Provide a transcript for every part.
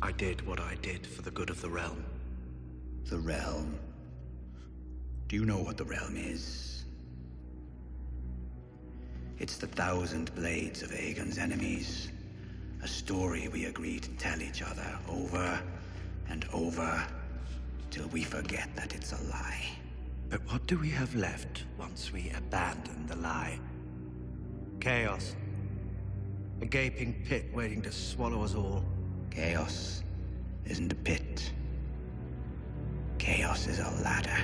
I did what I did for the good of the realm. The realm? Do you know what the realm is? It's the 1,000 blades of Aegon's enemies. A story we agreed to tell each other over and over till we forget that it's a lie. But what do we have left once we abandon the lie? Chaos. A gaping pit waiting to swallow us all. Chaos isn't a pit. Chaos is a ladder.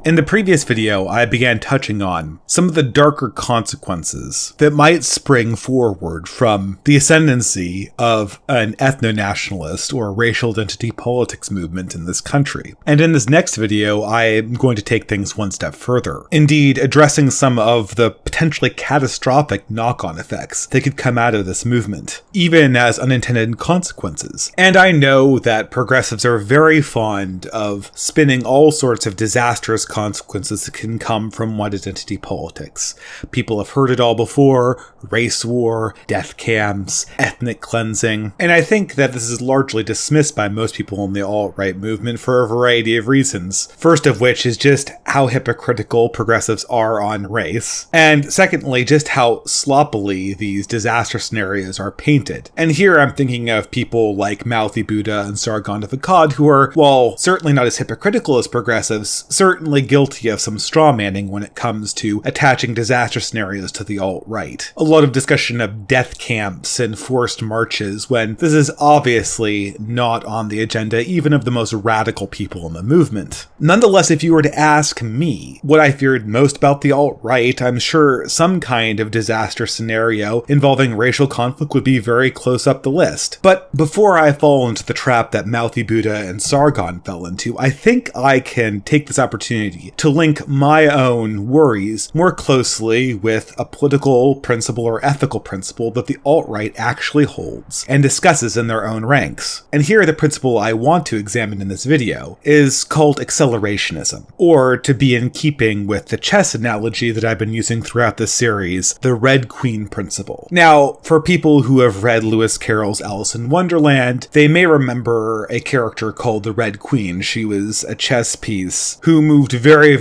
In the previous video, I began touching on some of the darker consequences that might spring forward from the ascendancy of an ethno-nationalist or racial identity politics movement in this country. And in this next video, I am going to take things one step further, indeed addressing some of the potentially catastrophic knock-on effects that could come out of this movement, even as unintended consequences. And I know that progressives are very fond of spinning all sorts of disastrous consequences that can come from white identity politics. People have heard it all before: race war, death camps, ethnic cleansing. And I think that this is largely dismissed by most people in the alt-right movement for a variety of reasons. First of which is just how hypocritical progressives are on race. And secondly, just how sloppily these disaster scenarios are painted. And here I'm thinking of people like Mouthy Buddha and Sargon of Akkad, who are, while certainly not as hypocritical as progressives, certainly guilty of some strawmanning when it comes to attaching disaster scenarios to the alt-right. A lot of discussion of death camps and forced marches when this is obviously not on the agenda even of the most radical people in the movement. Nonetheless, if you were to ask me what I feared most about the alt-right, I'm sure some kind of disaster scenario involving racial conflict would be very close up the list. But before I fall into the trap that Mouthy Buddha and Sargon fell into, I think I can take this opportunity to link my own worries more closely with a political principle or ethical principle that the alt-right actually holds and discusses in their own ranks. And here the principle I want to examine in this video is called accelerationism, or to be in keeping with the chess analogy that I've been using throughout this series, the Red Queen principle. Now, for people who have read Lewis Carroll's Alice in Wonderland, they may remember a character called the Red Queen. She was a chess piece who moved very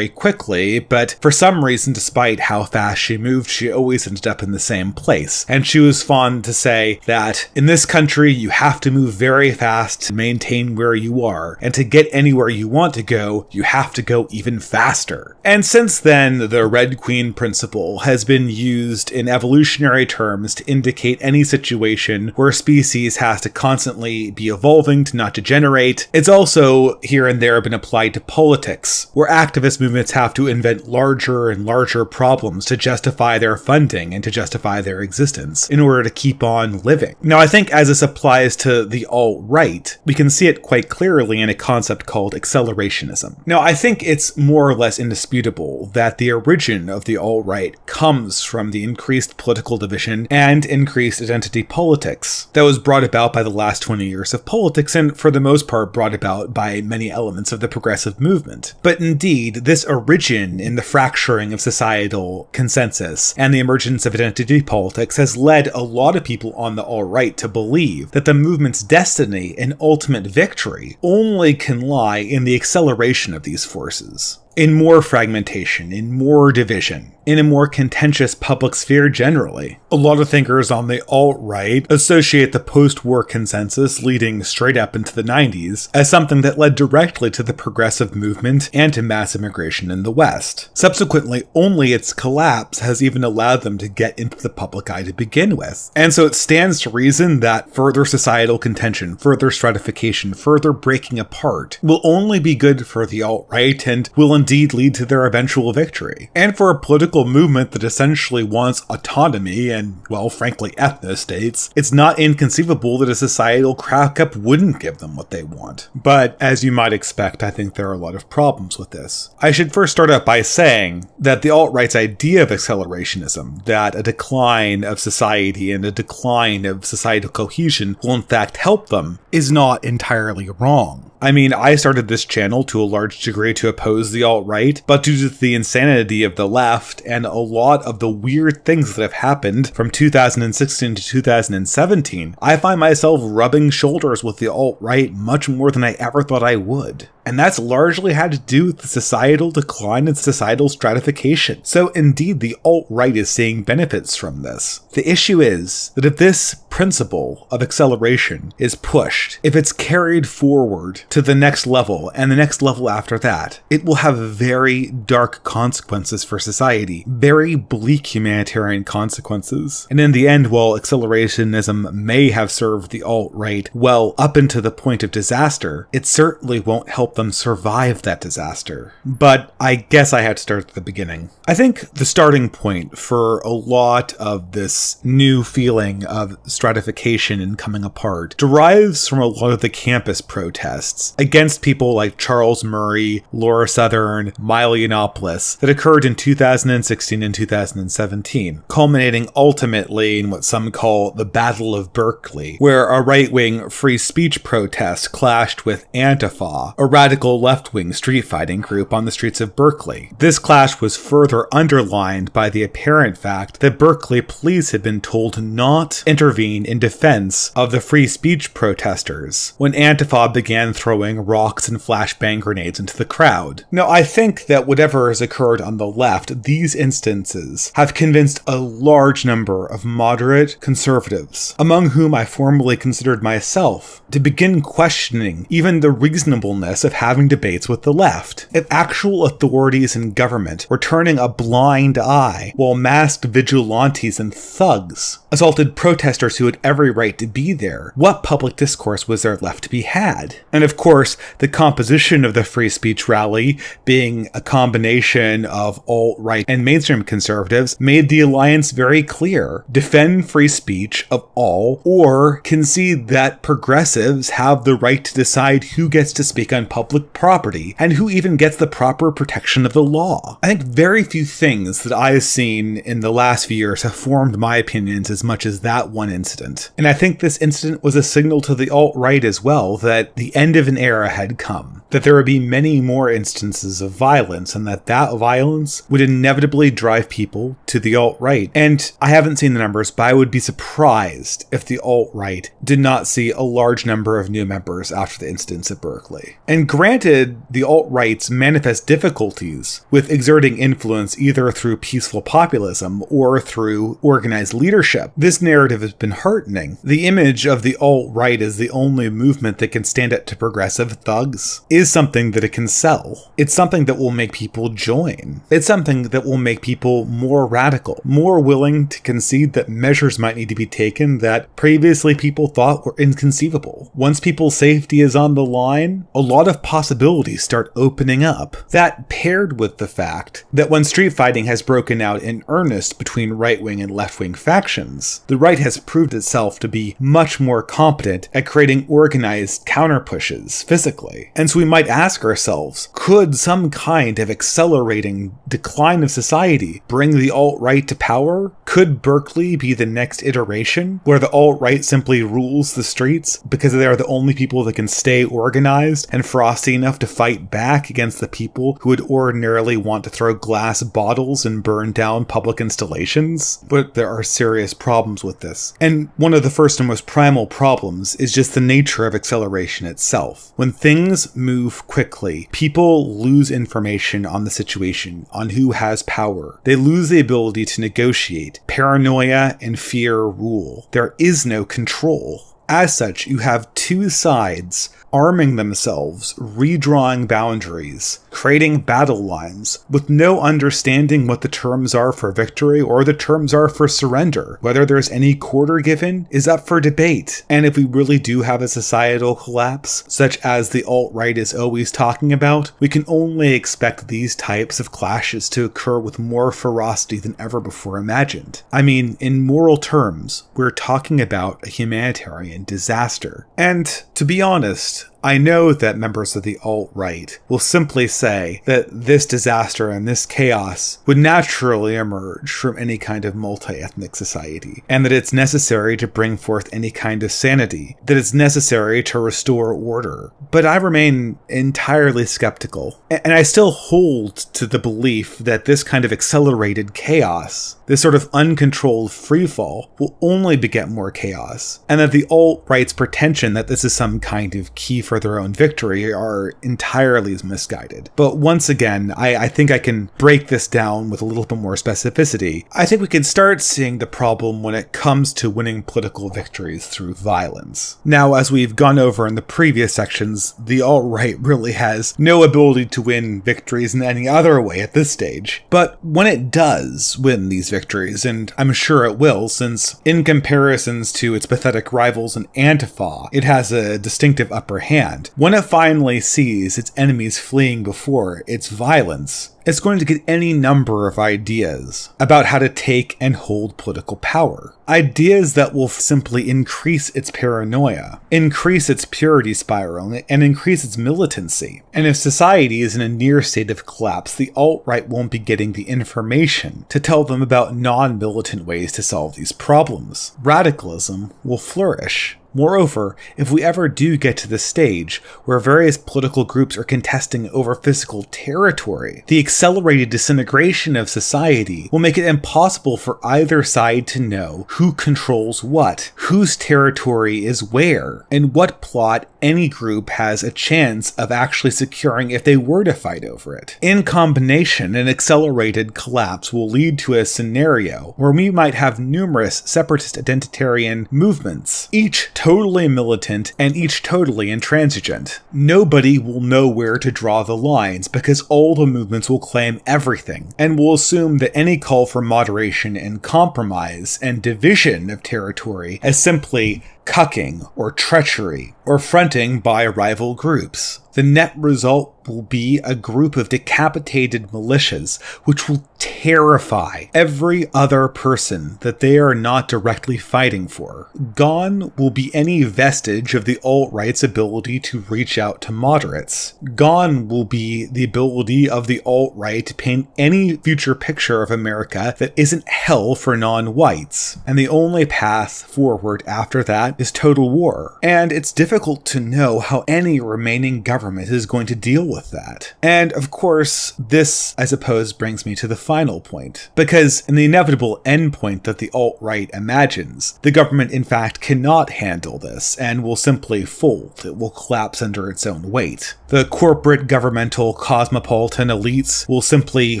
quickly, but for some reason, despite how fast she moved, she always ended up in the same place. And she was fond to say that in this country, you have to move very fast to maintain where you are, and to get anywhere you want to go, you have to go even faster. And since then, the Red Queen principle has been used in evolutionary terms to indicate any situation where a species has to constantly be evolving to not degenerate. It's also here and there been applied to politics, where activist movements have to invent larger and larger problems to justify their funding and to justify their existence in order to keep on living. Now, I think as this applies to the alt-right, we can see it quite clearly in a concept called accelerationism. Now, I think it's more or less indisputable that the origin of the alt-right comes from the increased political division and increased identity politics that was brought about by the last 20 years of politics, and for the most part brought about by many elements of the progressive movement. But indeed, this origin in the fracturing of societal consensus and the emergence of identity politics has led a lot of people on the alt-right to believe that the movement's destiny and ultimate victory only can lie in the acceleration of these forces, in more fragmentation, in more division, in a more contentious public sphere generally. A lot of thinkers on the alt-right associate the post-war consensus leading straight up into the 90s as something that led directly to the progressive movement and to mass immigration in the West. Subsequently, only its collapse has even allowed them to get into the public eye to begin with. And so it stands to reason that further societal contention, further stratification, further breaking apart will only be good for the alt-right and will indeed lead to their eventual victory. And for a political movement that essentially wants autonomy and, well, frankly, ethnostates, it's not inconceivable that a societal crack-up wouldn't give them what they want. But as you might expect, I think there are a lot of problems with this. I should first start out by saying that the alt-right's idea of accelerationism, that a decline of society and a decline of societal cohesion will in fact help them, is not entirely wrong. I mean, I started this channel to a large degree to oppose the alt-right, but due to the insanity of the left and a lot of the weird things that have happened from 2016 to 2017, I find myself rubbing shoulders with the alt-right much more than I ever thought I would. And that's largely had to do with the societal decline and societal stratification. So indeed, the alt-right is seeing benefits from this. The issue is that if this principle of acceleration is pushed, if it's carried forward to the next level and the next level after that, it will have very dark consequences for society, very bleak humanitarian consequences. And in the end, while accelerationism may have served the alt-right well up into the point of disaster, it certainly won't help them survive that disaster. But I guess I had to start at the beginning. I think the starting point for a lot of this new feeling of stratification and coming apart derives from a lot of the campus protests against people like Charles Murray, Laura Southern, Milo Yiannopoulos that occurred in 2016 and 2017, culminating ultimately in what some call the Battle of Berkeley, where a right-wing free speech protest clashed with Antifa, a radical left-wing street fighting group on the streets of Berkeley. This clash was further underlined by the apparent fact that Berkeley police had been told not to intervene in defense of the free speech protesters when Antifa began throwing rocks and flashbang grenades into the crowd. Now, I think that whatever has occurred on the left, these instances have convinced a large number of moderate conservatives, among whom I formerly considered myself, to begin questioning even the reasonableness of having debates with the left. If actual authorities in government were turning a blind eye while masked vigilantes and thugs assaulted protesters who had every right to be there, what public discourse was there left to be had? And of course, the composition of the free speech rally, being a combination of alt-right and mainstream conservatives, made the alliance very clear. Defend free speech of all, or concede that progressives have the right to decide who gets to speak on public property, and who even gets the proper protection of the law. I think very few things that I have seen in the last few years have formed my opinions as much as that one incident. And I think this incident was a signal to the alt-right as well that the end of an era had come, that there would be many more instances of violence, and that violence would inevitably drive people to the alt-right. And I haven't seen the numbers, but I would be surprised if the alt-right did not see a large number of new members after the incidents at Berkeley. And granted, the alt-right's manifest difficulties with exerting influence either through peaceful populism or through organized leadership, this narrative has been heartening. The image of the alt-right as the only movement that can stand up to progressive thugs is something that it can sell. It's something that will make people join. It's something that will make people more radical, more willing to concede that measures might need to be taken that previously people thought were inconceivable. Once people's safety is on the line, a lot of possibilities start opening up. That paired with the fact that when street fighting has broken out in earnest between right-wing and left-wing factions, the right has proved itself to be much more competent at creating organized counter-pushes physically. And so we might ask ourselves, could some kind of accelerating decline of society bring the alt-right to power? Could Berkeley be the next iteration where the alt-right simply rules the streets because they are the only people that can stay organized and frosty enough to fight back against the people who would ordinarily want to throw glass bottles and burn down public installations? But there are serious problems with this. And one of the first and most primal problems is just the nature of acceleration itself. When things move quickly, people lose information on the situation, on who has power. They lose the ability to negotiate. Paranoia and fear rule. There is no control. As such, you have two sides arming themselves, redrawing boundaries, creating battle lines with no understanding what the terms are for victory or the terms are for surrender. Whether there's any quarter given is up for debate. And if we really do have a societal collapse, such as the alt-right is always talking about, we can only expect these types of clashes to occur with more ferocity than ever before imagined. I mean, in moral terms, we're talking about a humanitarian disaster. And to be honest, I know that members of the alt-right will simply say that this disaster and this chaos would naturally emerge from any kind of multi-ethnic society, and that it's necessary to bring forth any kind of sanity, that it's necessary to restore order. But I remain entirely skeptical, and I still hold to the belief that this kind of accelerated chaos, this sort of uncontrolled freefall, will only beget more chaos, and that the alt-right's pretension that this is some kind of key for their own victory are entirely misguided. But once again, I think I can break this down with a little bit more specificity. I think we can start seeing the problem when it comes to winning political victories through violence. Now, as we've gone over in the previous sections, the alt-right really has no ability to win victories in any other way at this stage. But when it does win these victories, and I'm sure it will, since in comparisons to its pathetic rivals in Antifa, it has a distinctive upper hand. When it finally sees its enemies fleeing before its violence, it's going to get any number of ideas about how to take and hold political power. Ideas that will simply increase its paranoia, increase its purity spiral, and increase its militancy. And if society is in a near state of collapse, the alt-right won't be getting the information to tell them about non-militant ways to solve these problems. Radicalism will flourish. Moreover, if we ever do get to the stage where various political groups are contesting over physical territory, the accelerated disintegration of society will make it impossible for either side to know who controls what, whose territory is where, and what plot any group has a chance of actually securing if they were to fight over it. In combination, an accelerated collapse will lead to a scenario where we might have numerous separatist identitarian movements, each totally militant and each totally intransigent. Nobody will know where to draw the lines because all the movements will claim everything and will assume that any call for moderation and compromise and division of territory as simply cucking or treachery or fronting by rival groups. The net result will be a group of decapitated militias which will terrify every other person that they are not directly fighting for. Gone will be any vestige of the alt-right's ability to reach out to moderates. Gone will be the ability of the alt-right to paint any future picture of America that isn't hell for non-whites. And the only path forward after that is total war. And it's difficult to know how any remaining government is going to deal with that. And of course, this, I suppose, brings me to the final point. Because in the inevitable endpoint that the alt-right imagines, the government in fact cannot handle this and will simply fold. It will collapse under its own weight. The corporate, governmental, cosmopolitan elites will simply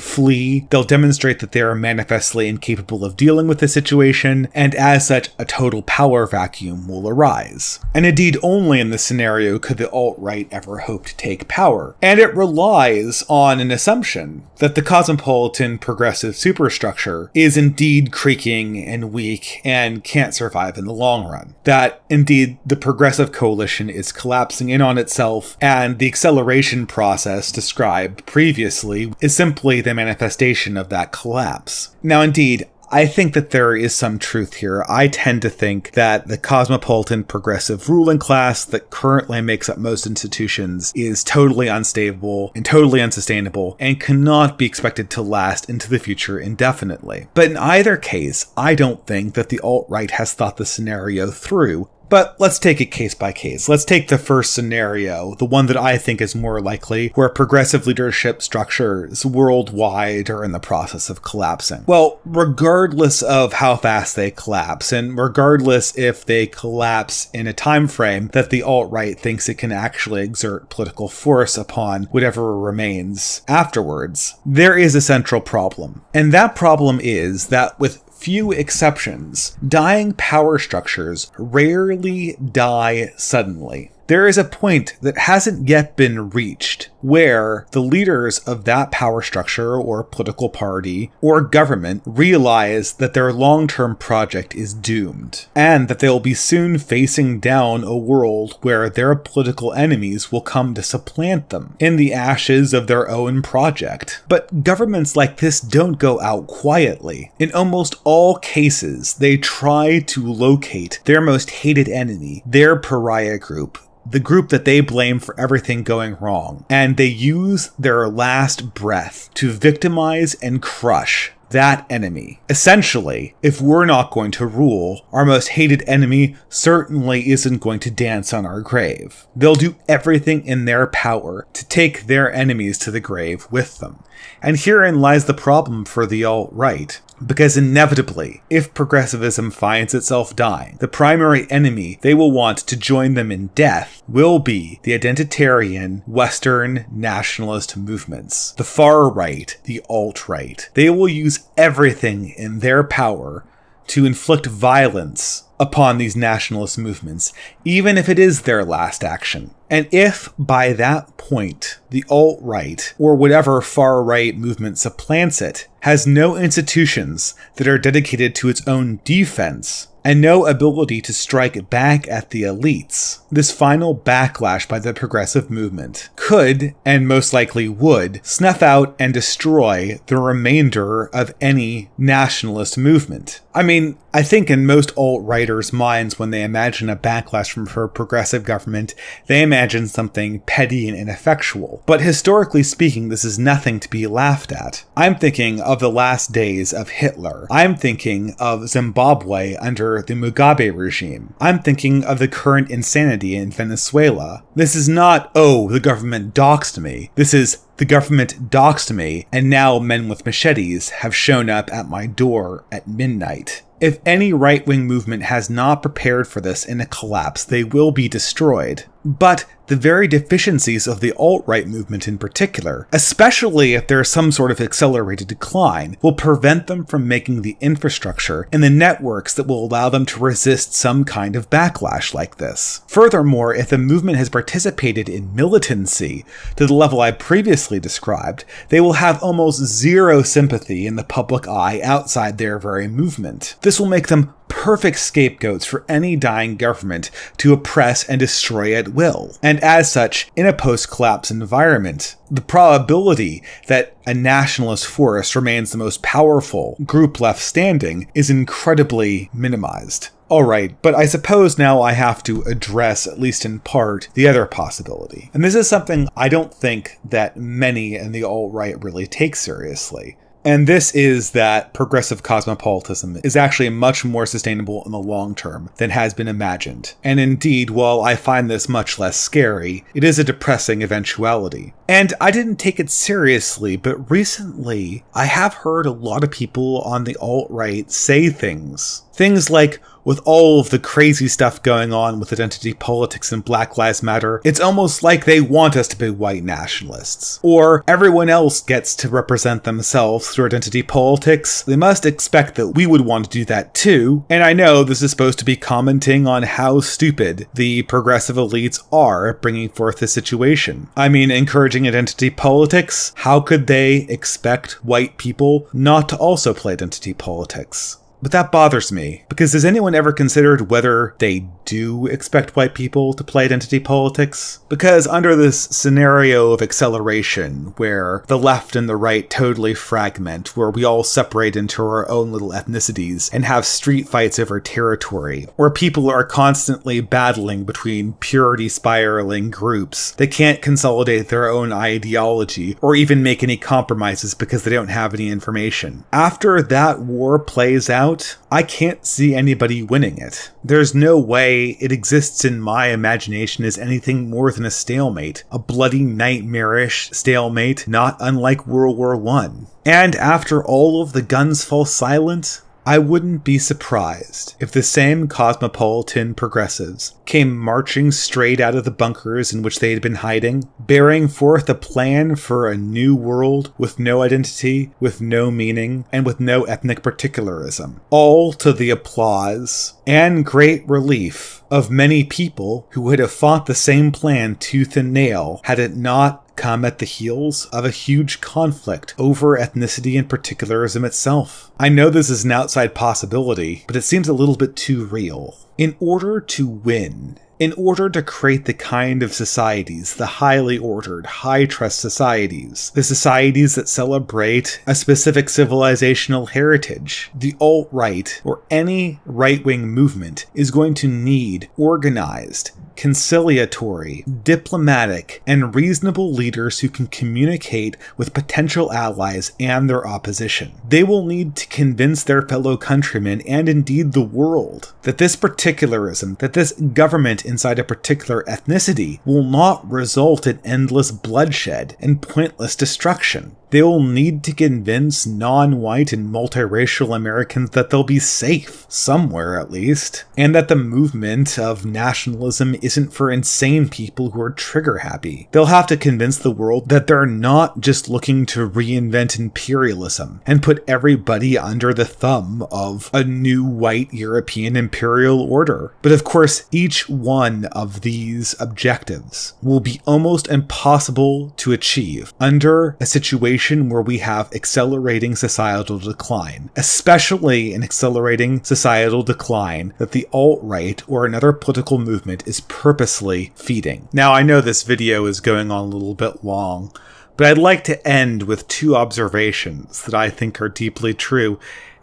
flee. They'll demonstrate that they are manifestly incapable of dealing with the situation, and as such, a total power vacuum will arise. And indeed, only in this scenario could the alt-right ever hope to take power. And it relies on an assumption that the cosmopolitan progressive superstructure is indeed creaking and weak and can't survive in the long run. That indeed the progressive coalition is collapsing in on itself, and the acceleration process described previously is simply the manifestation of that collapse. Now indeed, I think that there is some truth here. I tend to think that the cosmopolitan progressive ruling class that currently makes up most institutions is totally unstable and totally unsustainable and cannot be expected to last into the future indefinitely. But in either case, I don't think that the alt-right has thought the scenario through. But let's take it case by case. Let's take the first scenario, the one that I think is more likely, where progressive leadership structures worldwide are in the process of collapsing. Well, regardless of how fast they collapse, and regardless if they collapse in a time frame that the alt-right thinks it can actually exert political force upon whatever remains afterwards, there is a central problem. And that problem is that with few exceptions, dying power structures rarely die suddenly. There is a point that hasn't yet been reached where the leaders of that power structure or political party or government realize that their long-term project is doomed, and that they'll be soon facing down a world where their political enemies will come to supplant them in the ashes of their own project. But governments like this don't go out quietly. In almost all cases, they try to locate their most hated enemy, their pariah group, the group that they blame for everything going wrong, and they use their last breath to victimize and crush that enemy. Essentially, if we're not going to rule, our most hated enemy certainly isn't going to dance on our grave. They'll do everything in their power to take their enemies to the grave with them. And herein lies the problem for the alt-right. Because inevitably, if progressivism finds itself dying, the primary enemy they will want to join them in death will be the identitarian Western nationalist movements, the far right, the alt-right. They will use everything in their power to inflict violence upon these nationalist movements, even if it is their last action. And if, by that point, the alt-right, or whatever far-right movement supplants it, has no institutions that are dedicated to its own defense, and no ability to strike back at the elites, this final backlash by the progressive movement could, and most likely would, snuff out and destroy the remainder of any nationalist movement. I mean, I think in most alt-righters' minds, when they imagine a backlash from a progressive government, they imagine something petty and ineffectual. But historically speaking, this is nothing to be laughed at. I'm thinking of the last days of Hitler. I'm thinking of Zimbabwe under the Mugabe regime. I'm thinking of the current insanity in Venezuela. This is not, oh, the government doxed me. This is, the government doxed me, and now men with machetes have shown up at my door at midnight. If any right-wing movement has not prepared for this in a collapse, they will be destroyed. But the very deficiencies of the alt-right movement in particular, especially if there is some sort of accelerated decline, will prevent them from making the infrastructure and the networks that will allow them to resist some kind of backlash like this. Furthermore, if the movement has participated in militancy to the level I previously described, they will have almost zero sympathy in the public eye outside their very movement. This will make them perfect scapegoats for any dying government to oppress and destroy at will. And as such, in a post-collapse environment, the probability that a nationalist force remains the most powerful group left standing is incredibly minimized. Alright, but I suppose now I have to address, at least in part, the other possibility. And this is something I don't think that many in the alt-right really take seriously. And this is that progressive cosmopolitanism is actually much more sustainable in the long term than has been imagined. And indeed, while I find this much less scary, it is a depressing eventuality. And I didn't take it seriously, but recently I have heard a lot of people on the alt-right say things like, with all of the crazy stuff going on with identity politics and Black Lives Matter, it's almost like they want us to be white nationalists. Or everyone else gets to represent themselves through identity politics. They must expect that we would want to do that too. And I know this is supposed to be commenting on how stupid the progressive elites are at bringing forth this situation. I mean, encouraging identity politics? How could they expect white people not to also play identity politics? But that bothers me, because has anyone ever considered whether they do expect white people to play identity politics? Because under this scenario of acceleration, where the left and the right totally fragment, where we all separate into our own little ethnicities and have street fights over territory, where people are constantly battling between purity spiraling groups, they can't consolidate their own ideology or even make any compromises because they don't have any information. After that war plays out, I can't see anybody winning it. There's no way it exists in my imagination as anything more than a stalemate, a bloody nightmarish stalemate not unlike World War I. And after all of the guns fall silent, I wouldn't be surprised if the same cosmopolitan progressives came marching straight out of the bunkers in which they had been hiding, bearing forth a plan for a new world with no identity, with no meaning, and with no ethnic particularism, all to the applause and great relief of many people who would have fought the same plan tooth and nail had it not come at the heels of a huge conflict over ethnicity and particularism itself. I know this is an outside possibility, but it seems a little bit too real. In order to win, in order to create the kind of societies, the highly ordered, high-trust societies, the societies that celebrate a specific civilizational heritage, the alt-right, or any right-wing movement, is going to need organized, conciliatory, diplomatic, and reasonable leaders who can communicate with potential allies and their opposition. They will need to convince their fellow countrymen, and indeed the world, that this particularism, that this government inside a particular ethnicity will not result in endless bloodshed and pointless destruction. They will need to convince non-white and multiracial Americans that they'll be safe, somewhere at least, and that the movement of nationalism isn't for insane people who are trigger-happy. They'll have to convince the world that they're not just looking to reinvent imperialism and put everybody under the thumb of a new white European imperial order. But of course, each one of these objectives will be almost impossible to achieve under a situation where we have accelerating societal decline, especially an accelerating societal decline that the alt-right or another political movement is purposely feeding. Now, I know this video is going on a little bit long, but I'd like to end with two observations that I think are deeply true,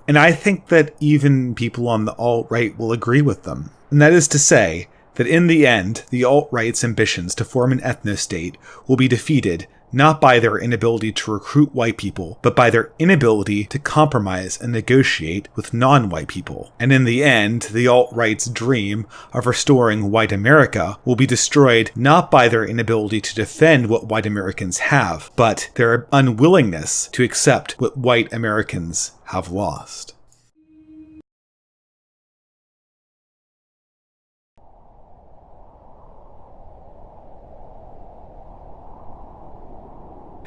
and I think that even people on the alt-right will agree with them. And that is to say that in the end, the alt-right's ambitions to form an ethno-state will be defeated not by their inability to recruit white people, but by their inability to compromise and negotiate with non-white people. And in the end, the alt-right's dream of restoring white America will be destroyed not by their inability to defend what white Americans have, but their unwillingness to accept what white Americans have lost.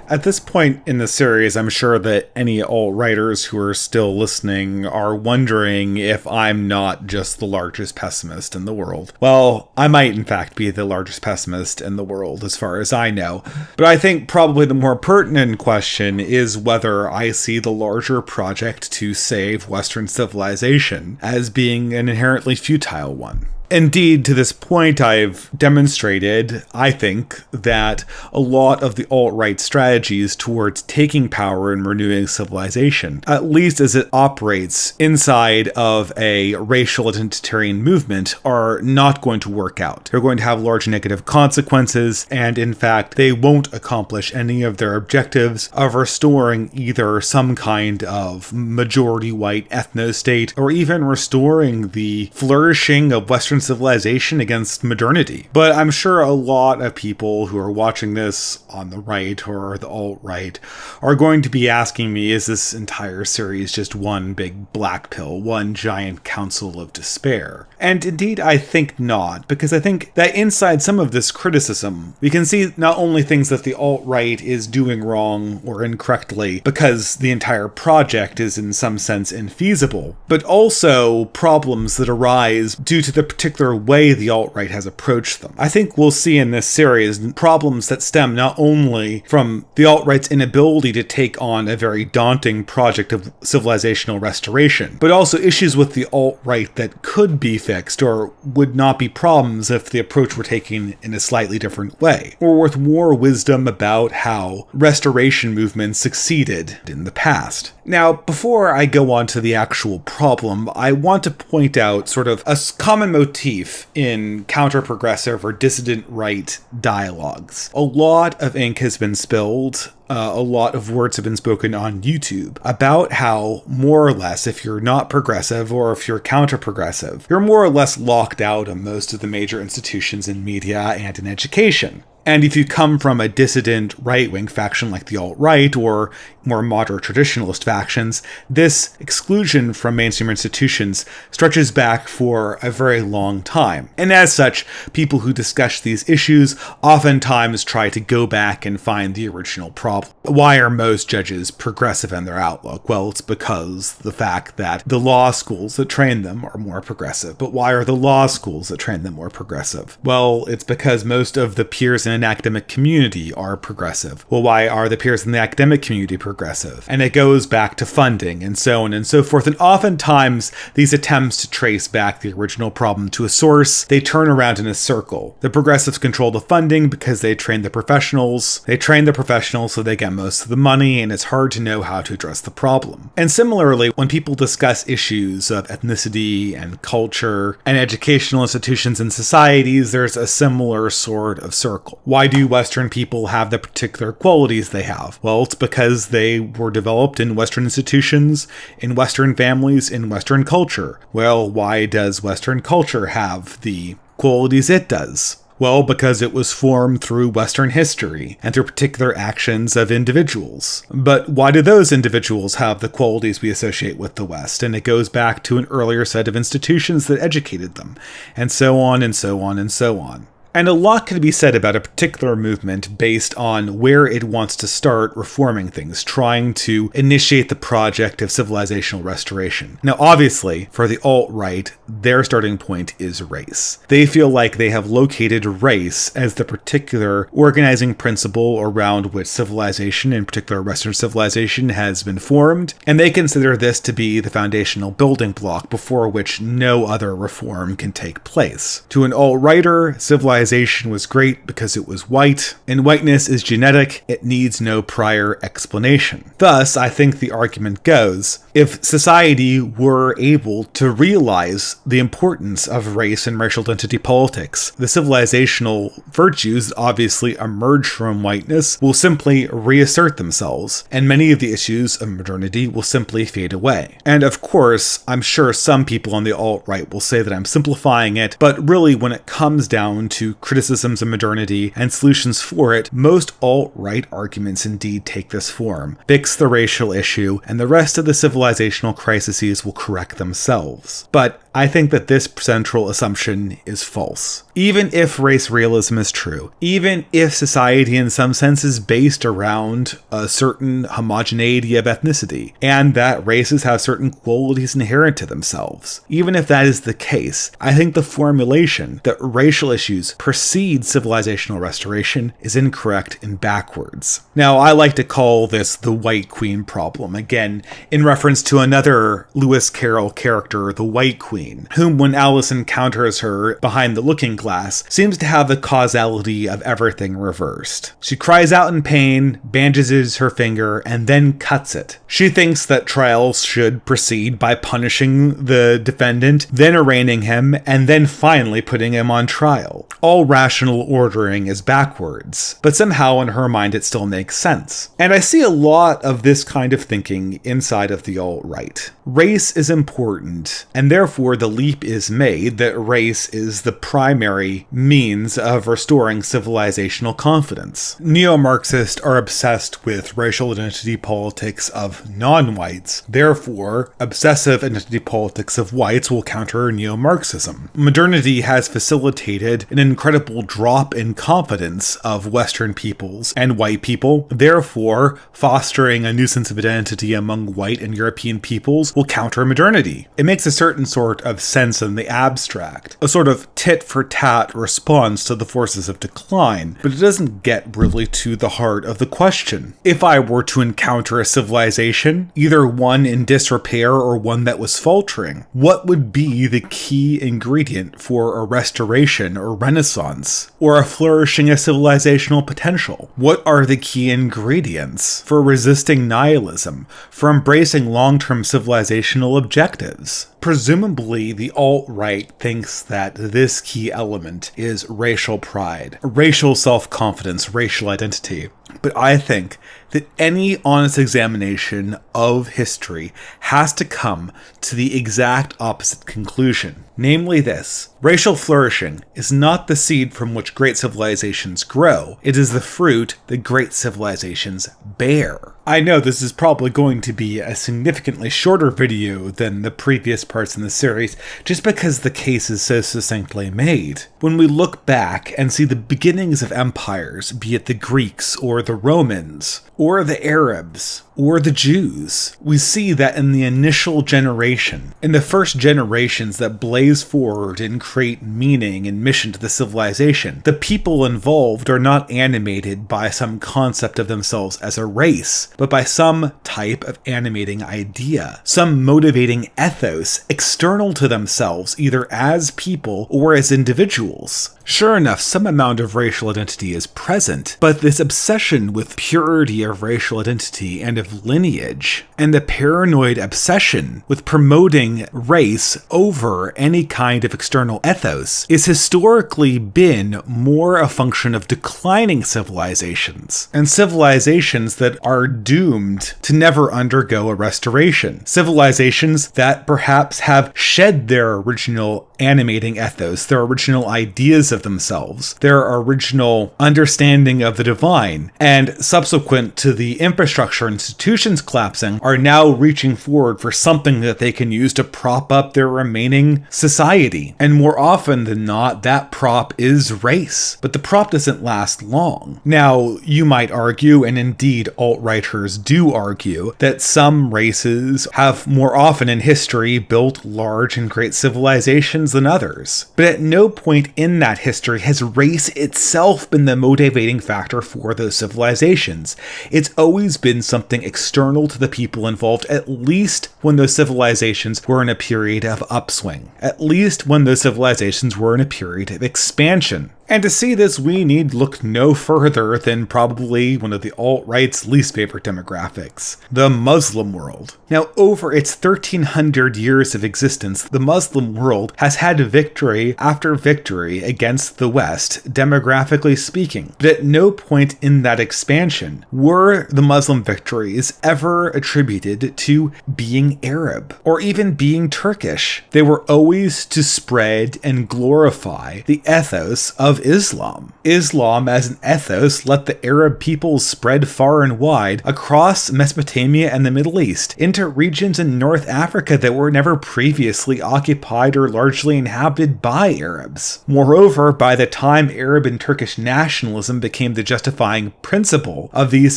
At this point in the series, I'm sure that any alt-righters who are still listening are wondering if I'm not just the largest pessimist in the world. Well, I might in fact be the largest pessimist in the world as far as I know, but I think probably the more pertinent question is whether I see the larger project to save Western civilization as being an inherently futile one. Indeed, to this point, I've demonstrated, I think, that a lot of the alt-right strategies towards taking power and renewing civilization, at least as it operates inside of a racial identitarian movement, are not going to work out. They're going to have large negative consequences, and in fact, they won't accomplish any of their objectives of restoring either some kind of majority white ethno-state, or even restoring the flourishing of Western civilization against modernity. But I'm sure a lot of people who are watching this on the right or the alt-right are going to be asking me, is this entire series just one big black pill, one giant council of despair? And indeed, I think not, because I think that inside some of this criticism, we can see not only things that the alt-right is doing wrong or incorrectly because the entire project is in some sense infeasible, but also problems that arise due to the particular way the alt-right has approached them. I think we'll see in this series problems that stem not only from the alt-right's inability to take on a very daunting project of civilizational restoration, but also issues with the alt-right that could be fixed or would not be problems if the approach were taken in a slightly different way, or with more wisdom about how restoration movements succeeded in the past. Now, before I go on to the actual problem, I want to point out sort of a common motif in counter-progressive or dissident right dialogues. A lot of ink has been spilled, a lot of words have been spoken on YouTube about how, more or less, if you're not progressive or if you're counter-progressive, you're more or less locked out of most of the major institutions in media and in education. And if you come from a dissident right-wing faction like the alt-right, or more moderate traditionalist factions, this exclusion from mainstream institutions stretches back for a very long time. And as such, people who discuss these issues oftentimes try to go back and find the original problem. Why are most judges progressive in their outlook? Well, it's because the fact that the law schools that train them are more progressive. But why are the law schools that train them more progressive? Well, it's because most of the peers in an academic community are progressive. Well, why are the peers in the academic community progressive? And it goes back to funding and so on and so forth. And oftentimes, these attempts to trace back the original problem to a source, they turn around in a circle. The progressives control the funding because they train the professionals. They train the professionals so they get most of the money, and it's hard to know how to address the problem. And similarly, when people discuss issues of ethnicity and culture and educational institutions and societies, there's a similar sort of circle. Why do Western people have the particular qualities they have? Well, it's because they were developed in Western institutions, in Western families, in Western culture. Well, why does Western culture have the qualities it does? Well, because it was formed through Western history and through particular actions of individuals. But why do those individuals have the qualities we associate with the West? And it goes back to an earlier set of institutions that educated them, and so on and so on and so on. And a lot can be said about a particular movement based on where it wants to start reforming things, trying to initiate the project of civilizational restoration. Now, obviously, for the alt-right, their starting point is race. They feel like they have located race as the particular organizing principle around which civilization, in particular Western civilization, has been formed, and they consider this to be the foundational building block before which no other reform can take place. To an alt-righter, civilization was great because it was white, and whiteness is genetic, it needs no prior explanation. Thus, I think the argument goes, if society were able to realize the importance of race and racial identity politics, the civilizational virtues that obviously emerge from whiteness will simply reassert themselves, and many of the issues of modernity will simply fade away. And of course, I'm sure some people on the alt-right will say that I'm simplifying it, but really when it comes down to criticisms of modernity and solutions for it, most alt-right arguments indeed take this form. Fix the racial issue, and the rest of the civilizational crises will correct themselves. But I think that this central assumption is false. Even if race realism is true, even if society in some sense is based around a certain homogeneity of ethnicity, and that races have certain qualities inherent to themselves, even if that is the case, I think the formulation that racial issues precede civilizational restoration is incorrect and backwards. Now, I like to call this the White Queen problem, again, in reference to another Lewis Carroll character, the White Queen, whom when Alice encounters her behind the looking glass, seems to have the causality of everything reversed. She cries out in pain, bandages her finger, and then cuts it. She thinks that trials should proceed by punishing the defendant, then arraigning him, and then finally putting him on trial. All rational ordering is backwards, but somehow in her mind it still makes sense. And I see a lot of this kind of thinking inside of the alt-right. Race is important, and therefore the leap is made that race is the primary means of restoring civilizational confidence. Neo-Marxists are obsessed with racial identity politics of non-whites. Therefore, obsessive identity politics of whites will counter neo-Marxism. Modernity has facilitated an incredible drop in confidence of Western peoples and white people. Therefore, fostering a new sense of identity among white and European peoples will counter modernity. It makes a certain sort of sense in the abstract, a sort of tit-for-tat response to the forces of decline, but it doesn't get really to the heart of the question. If I were to encounter a civilization, either one in disrepair or one that was faltering, what would be the key ingredient for a restoration or renaissance, or a flourishing of civilizational potential? What are the key ingredients for resisting nihilism, for embracing long-term civilizational objectives? Presumably, the alt-right thinks that this key element is racial pride, racial self-confidence, racial identity. but I think that any honest examination of history has to come to the exact opposite conclusion. Namely this: racial flourishing is not the seed from which great civilizations grow, it is the fruit that great civilizations bear. I know this is probably going to be a significantly shorter video than the previous parts in the series, just because the case is so succinctly made. When we look back and see the beginnings of empires, be it the Greeks or the Romans, or the Arabs, or the Jews, we see that in the initial generation, in the first generations that blaze forward and create meaning and mission to the civilization, the people involved are not animated by some concept of themselves as a race, but by some type of animating idea, some motivating ethos external to themselves, either as people or as individuals. Sure enough, some amount of racial identity is present, but this obsession with purity of racial identity and of lineage, and the paranoid obsession with promoting race over any kind of external ethos, is historically been more a function of declining civilizations, and civilizations that are doomed to never undergo a restoration. Civilizations that perhaps have shed their original animating ethos, their original ideas of themselves, their original understanding of the divine, and subsequent to the infrastructure institutions collapsing, are now reaching forward for something that they can use to prop up their remaining society. And more often than not, that prop is race. But the prop doesn't last long. Now, you might argue, and indeed alt-righters do argue, that some races have more often in history built large and great civilizations than others. But at no point in that history has race itself been the motivating factor for those civilizations. It's always been something external to the people involved, at least when those civilizations were in a period of upswing. At least when those civilizations were in a period of expansion. And to see this, we need look no further than probably one of the alt-right's least favorite demographics, the Muslim world. Now, over its 1300 years of existence, the Muslim world has had victory after victory against the West, demographically speaking. But at no point in that expansion were the Muslim victories ever attributed to being Arab, or even being Turkish. They were always to spread and glorify the ethos of Islam. Islam as an ethos let the Arab peoples spread far and wide across Mesopotamia and the Middle East, into regions in North Africa that were never previously occupied or largely inhabited by Arabs. Moreover, by the time Arab and Turkish nationalism became the justifying principle of these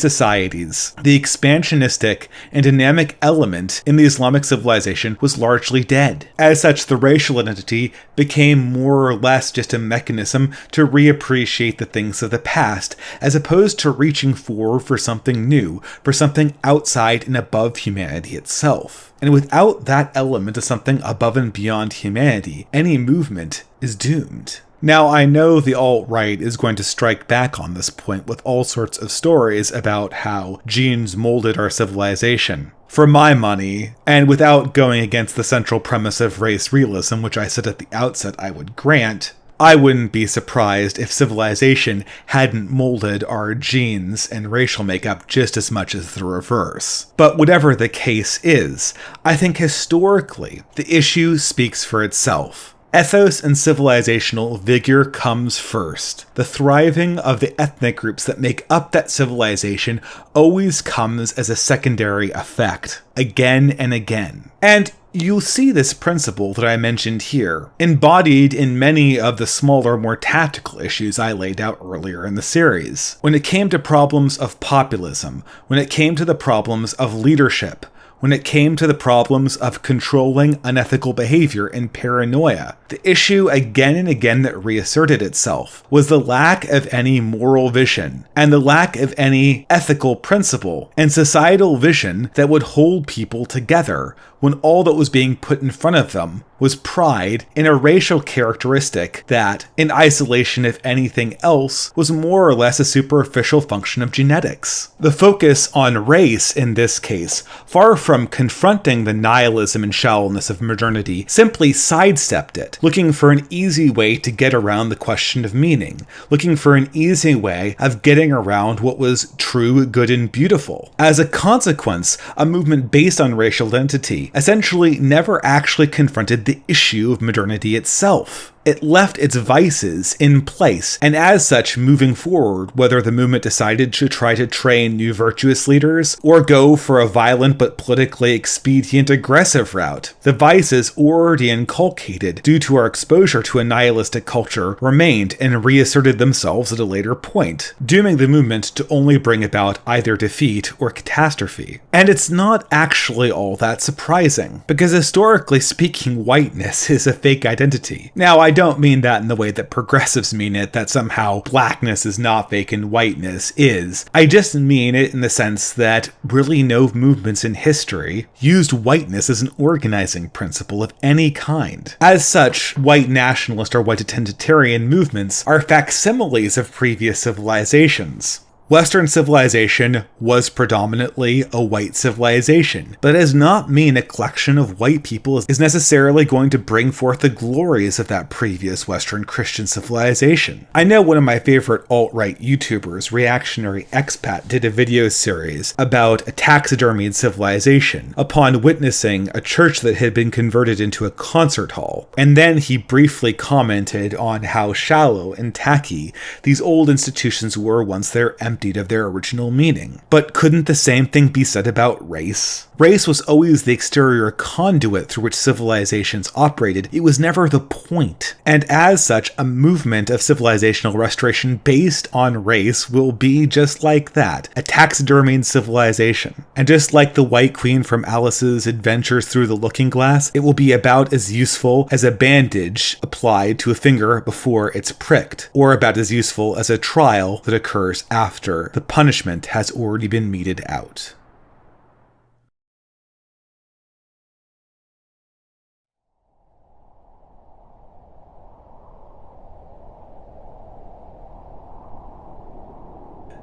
societies, the expansionistic and dynamic element in the Islamic civilization was largely dead. As such, the racial identity became more or less just a mechanism to reappreciate the things of the past, as opposed to reaching forward for something new, for something outside and above humanity itself. And without that element of something above and beyond humanity, any movement is doomed. Now, I know the alt-right is going to strike back on this point with all sorts of stories about how genes molded our civilization. For my money, and without going against the central premise of race realism, which I said at the outset I would grant, I wouldn't be surprised if civilization hadn't molded our genes and racial makeup just as much as the reverse. But whatever the case is, I think historically, the issue speaks for itself. Ethos and civilizational vigor comes first. The thriving of the ethnic groups that make up that civilization always comes as a secondary effect, again and again. And you'll see this principle that I mentioned here, embodied in many of the smaller, more tactical issues I laid out earlier in the series. When it came to problems of populism, when it came to the problems of leadership, when it came to the problems of controlling unethical behavior and paranoia, the issue again and again that reasserted itself was the lack of any moral vision and the lack of any ethical principle and societal vision that would hold people together when all that was being put in front of them was pride in a racial characteristic that, in isolation if anything else, was more or less a superficial function of genetics. The focus on race in this case, far from from confronting the nihilism and shallowness of modernity, simply sidestepped it, looking for an easy way to get around the question of meaning, looking for an easy way of getting around what was true, good, and beautiful. As a consequence, a movement based on racial identity essentially never actually confronted the issue of modernity itself. It left its vices in place, and as such, moving forward, whether the movement decided to try to train new virtuous leaders or go for a violent but politically expedient aggressive route, the vices already inculcated due to our exposure to a nihilistic culture remained and reasserted themselves at a later point, dooming the movement to only bring about either defeat or catastrophe. And it's not actually all that surprising, because historically speaking, whiteness is a fake identity. Now, I don't mean that in the way that progressives mean it, that somehow blackness is not fake and whiteness is. I just mean it in the sense that really no movements in history used whiteness as an organizing principle of any kind. As such, white nationalist or white identitarian movements are facsimiles of previous civilizations. Western civilization was predominantly a white civilization, but it does not mean a collection of white people is necessarily going to bring forth the glories of that previous Western Christian civilization. I know one of my favorite alt-right YouTubers, Reactionary Expat, did a video series about a taxidermied civilization upon witnessing a church that had been converted into a concert hall, and then he briefly commented on how shallow and tacky these old institutions were once they're emptied of their original meaning. But couldn't the same thing be said about race? Race was always the exterior conduit through which civilizations operated. It was never the point. And as such, a movement of civilizational restoration based on race will be just like that, a taxidermied civilization. And just like the White Queen from Alice's Adventures Through the Looking Glass, it will be about as useful as a bandage applied to a finger before it's pricked, or about as useful as a trial that occurs after the punishment has already been meted out.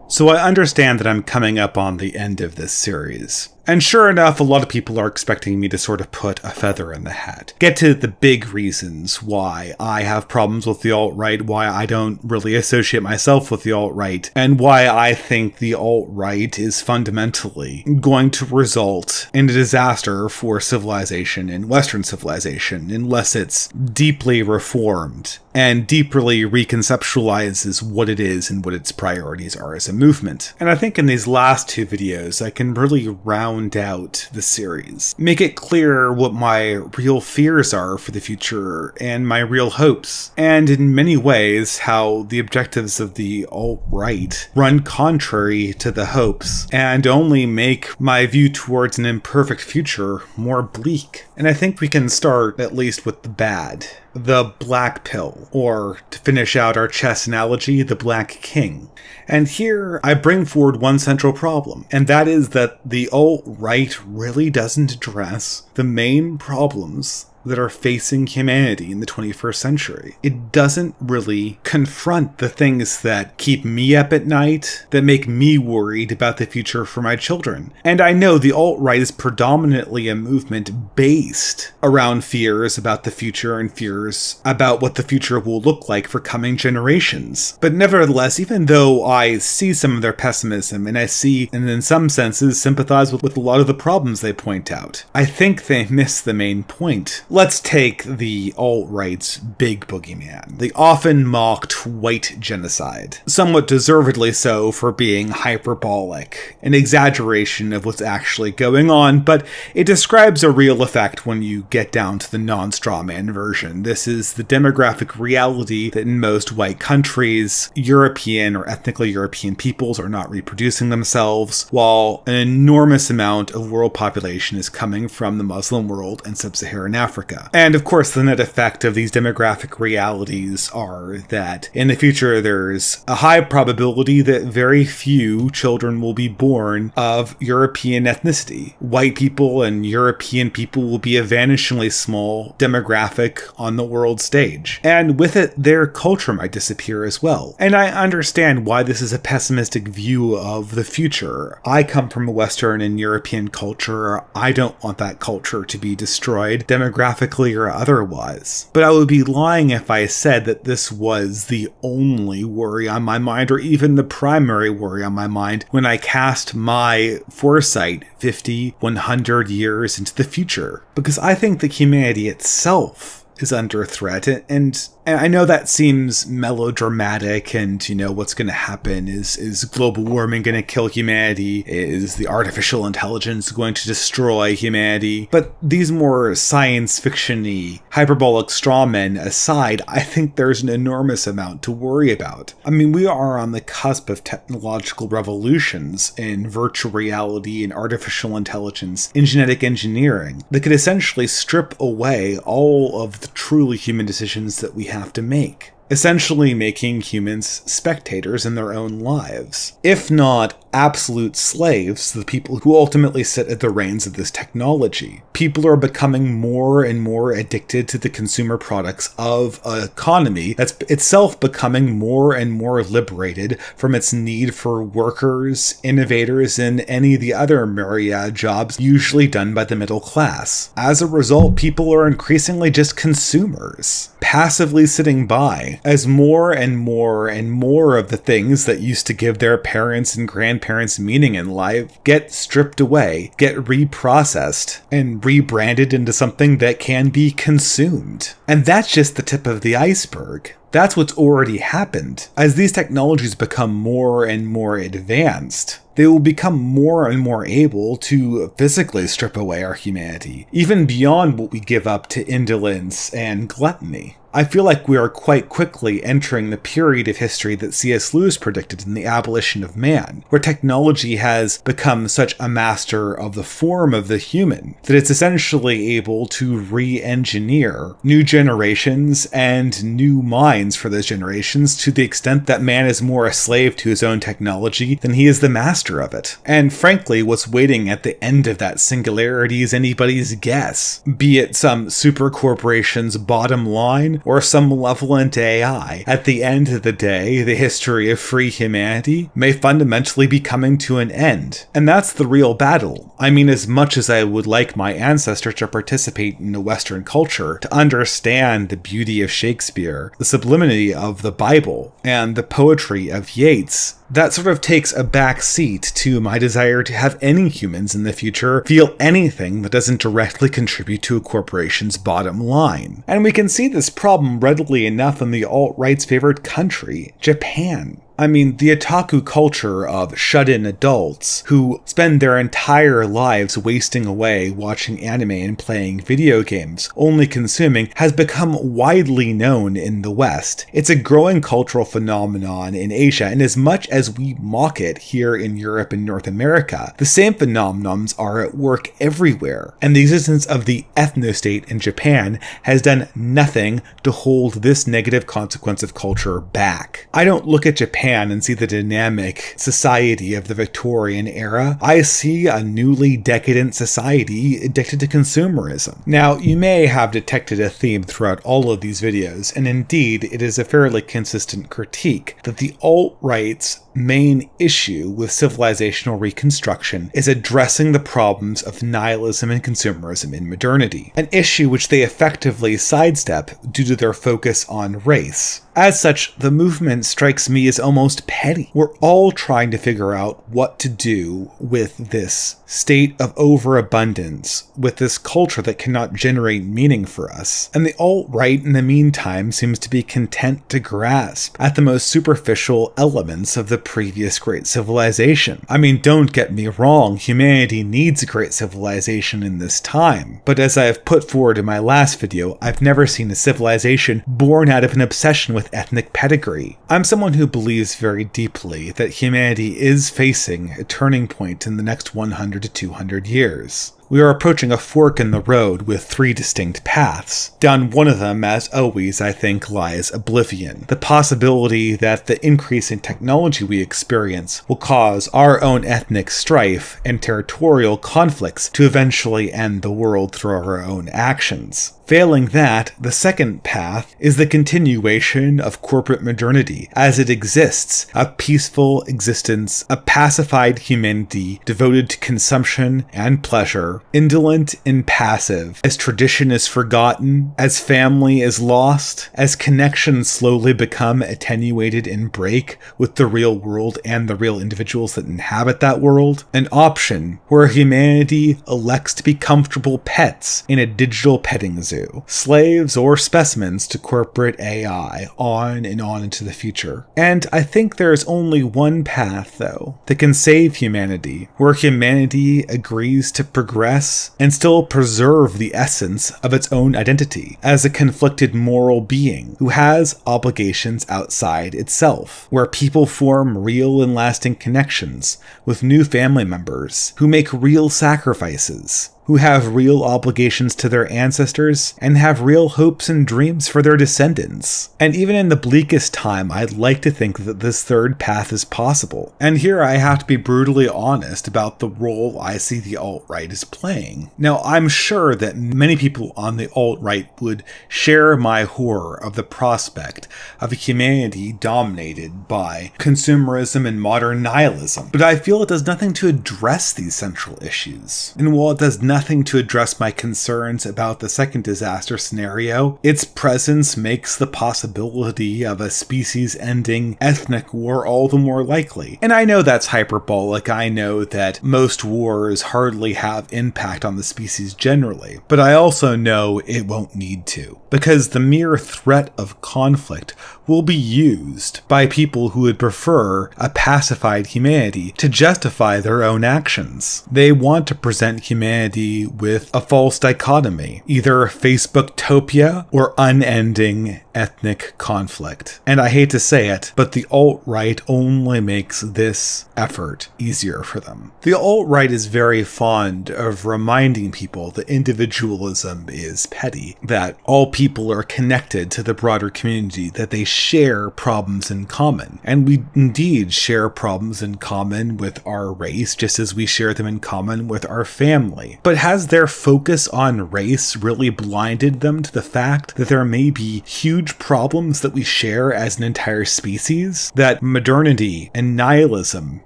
So I understand that I'm coming up on the end of this series. And sure enough, a lot of people are expecting me to sort of put a feather in the hat. Get to the big reasons why I have problems with the alt-right, why I don't really associate myself with the alt-right, and why I think the alt-right is fundamentally going to result in a disaster for civilization and Western civilization unless it's deeply reformed and deeply reconceptualizes what it is and what its priorities are as a movement. And I think in these last two videos, I can really round out the series, make it clear what my real fears are for the future and my real hopes, and in many ways how the objectives of the alt-right run contrary to the hopes and only make my view towards an imperfect future more bleak. And I think we can start at least with the bad. The black pill, or to finish out our chess analogy, the Black King. And here I bring forward one central problem, and that is that the alt-right really doesn't address the main problems that are facing humanity in the 21st century. It doesn't really confront the things that keep me up at night, that make me worried about the future for my children. And I know the alt-right is predominantly a movement based around fears about the future and fears about what the future will look like for coming generations. But nevertheless, even though I see some of their pessimism, and I see, and in some senses, sympathize with a lot of the problems they point out, I think they miss the main point. Let's take the alt-right's big boogeyman, the often mocked white genocide. Somewhat deservedly so for being hyperbolic, an exaggeration of what's actually going on, but it describes a real effect when you get down to the non-strawman version. This is the demographic reality that in most white countries, European or ethnically European peoples are not reproducing themselves, while an enormous amount of world population is coming from the Muslim world and sub-Saharan Africa. America. And of course, the net effect of these demographic realities are that in the future, there's a high probability that very few children will be born of European ethnicity. White people and European people will be a vanishingly small demographic on the world stage. And with it, their culture might disappear as well. And I understand why this is a pessimistic view of the future. I come from a Western and European culture. I don't want that culture to be destroyed, demographically or otherwise. But I would be lying if I said that this was the only worry on my mind, or even the primary worry on my mind when I cast my foresight 50, 100 years into the future. Because I think that humanity itself is under threat, and I know that seems melodramatic, and what's going to happen is global warming going to kill humanity, is the artificial intelligence going to destroy humanity, but these more science fiction-y hyperbolic strawmen aside, I think there's an enormous amount to worry about. I mean, we are on the cusp of technological revolutions in virtual reality and artificial intelligence, in genetic engineering, that could essentially strip away all of the truly human decisions that we have to make, essentially making humans spectators in their own lives, if not absolute slaves to the people who ultimately sit at the reins of this technology. People are becoming more and more addicted to the consumer products of an economy that's itself becoming more and more liberated from its need for workers, innovators, and any of the other myriad jobs usually done by the middle class. As a result, people are increasingly just consumers, passively sitting by as more and more and more of the things that used to give their parents and grandparents meaning in life get stripped away, get reprocessed, and rebranded into something that can be consumed. And that's just the tip of the iceberg. That's what's already happened. As these technologies become more and more advanced, they will become more and more able to physically strip away our humanity, even beyond what we give up to indolence and gluttony. I feel like we are quite quickly entering the period of history that C.S. Lewis predicted in The Abolition of Man, where technology has become such a master of the form of the human that it's essentially able to re-engineer new generations and new minds for those generations, to the extent that man is more a slave to his own technology than he is the master of it. And frankly, what's waiting at the end of that singularity is anybody's guess, be it some super corporation's bottom line or some malevolent AI. At the end of the day, the history of free humanity may fundamentally be coming to an end. And that's the real battle. I mean, as much as I would like my ancestors to participate in the Western culture, to understand the beauty of Shakespeare, the sublimity of the Bible, and the poetry of Yeats, that sort of takes a back seat to my desire to have any humans in the future feel anything that doesn't directly contribute to a corporation's bottom line. And we can see this problem readily enough in the alt-right's favorite country, Japan. I mean, the otaku culture of shut-in adults who spend their entire lives wasting away watching anime and playing video games, only consuming, has become widely known in the West. It's a growing cultural phenomenon in Asia, and as much as we mock it here in Europe and North America, the same phenomenons are at work everywhere, and the existence of the ethno-state in Japan has done nothing to hold this negative consequence of culture back. I don't look at Japan and see the dynamic society of the Victorian era. I see a newly decadent society addicted to consumerism. Now, you may have detected a theme throughout all of these videos, and indeed, it is a fairly consistent critique that the alt-right's main issue with civilizational reconstruction is addressing the problems of nihilism and consumerism in modernity, an issue which they effectively sidestep due to their focus on race. As such, the movement strikes me as almost petty. We're all trying to figure out what to do with this state of overabundance, with this culture that cannot generate meaning for us. And the alt-right, in the meantime, seems to be content to grasp at the most superficial elements of the previous great civilization. I mean, don't get me wrong, humanity needs a great civilization in this time. But as I have put forward in my last video, I've never seen a civilization born out of an obsession with ethnic pedigree. I'm someone who believes very deeply that humanity is facing a turning point in the next 100 to 200 years. We are approaching a fork in the road with 3 distinct paths. Down one of them, as always, I think, lies oblivion. The possibility that the increase in technology we experience will cause our own ethnic strife and territorial conflicts to eventually end the world through our own actions. Failing that, the second path is the continuation of corporate modernity as it exists, a peaceful existence, a pacified humanity devoted to consumption and pleasure, indolent and passive, as tradition is forgotten, as family is lost, as connections slowly become attenuated and break with the real world and the real individuals that inhabit that world, an option where humanity elects to be comfortable pets in a digital petting zoo. Slaves or specimens to corporate AI, on and on into the future. And I think there is only one path, though, that can save humanity, where humanity agrees to progress and still preserve the essence of its own identity as a conflicted moral being who has obligations outside itself, where people form real and lasting connections with new family members who make real sacrifices, who have real obligations to their ancestors, and have real hopes and dreams for their descendants. And even in the bleakest time, I'd like to think that this third path is possible. And here I have to be brutally honest about the role I see the alt-right is playing. Now, I'm sure that many people on the alt-right would share my horror of the prospect of a humanity dominated by consumerism and modern nihilism, but I feel it does nothing to address these central issues. And while it does nothing to address my concerns about the second disaster scenario, its presence makes the possibility of a species-ending ethnic war all the more likely. And I know that's hyperbolic, I know that most wars hardly have impact on the species generally, but I also know it won't need to, because the mere threat of conflict will be used by people who would prefer a pacified humanity to justify their own actions. They want to present humanity with a false dichotomy, either Facebooktopia or unending ethnic conflict. And I hate to say it, but the alt-right only makes this effort easier for them. The alt-right is very fond of reminding people that individualism is petty, that all people are connected to the broader community, that they share problems in common. And we indeed share problems in common with our race, just as we share them in common with our family. But has their focus on race really blinded them to the fact that there may be huge problems that we share as an entire species? That modernity and nihilism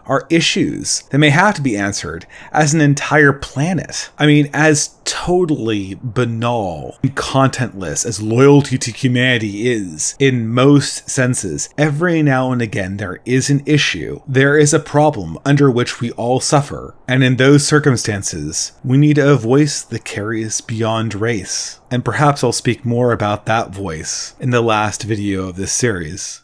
are issues that may have to be answered as an entire planet. I mean, as totally banal and contentless as loyalty to humanity is in most senses, every now and again there is an issue. There is a problem under which we all suffer. And in those circumstances, we need a voice that carries beyond race. And perhaps I'll speak more about that voice in the last video of this series.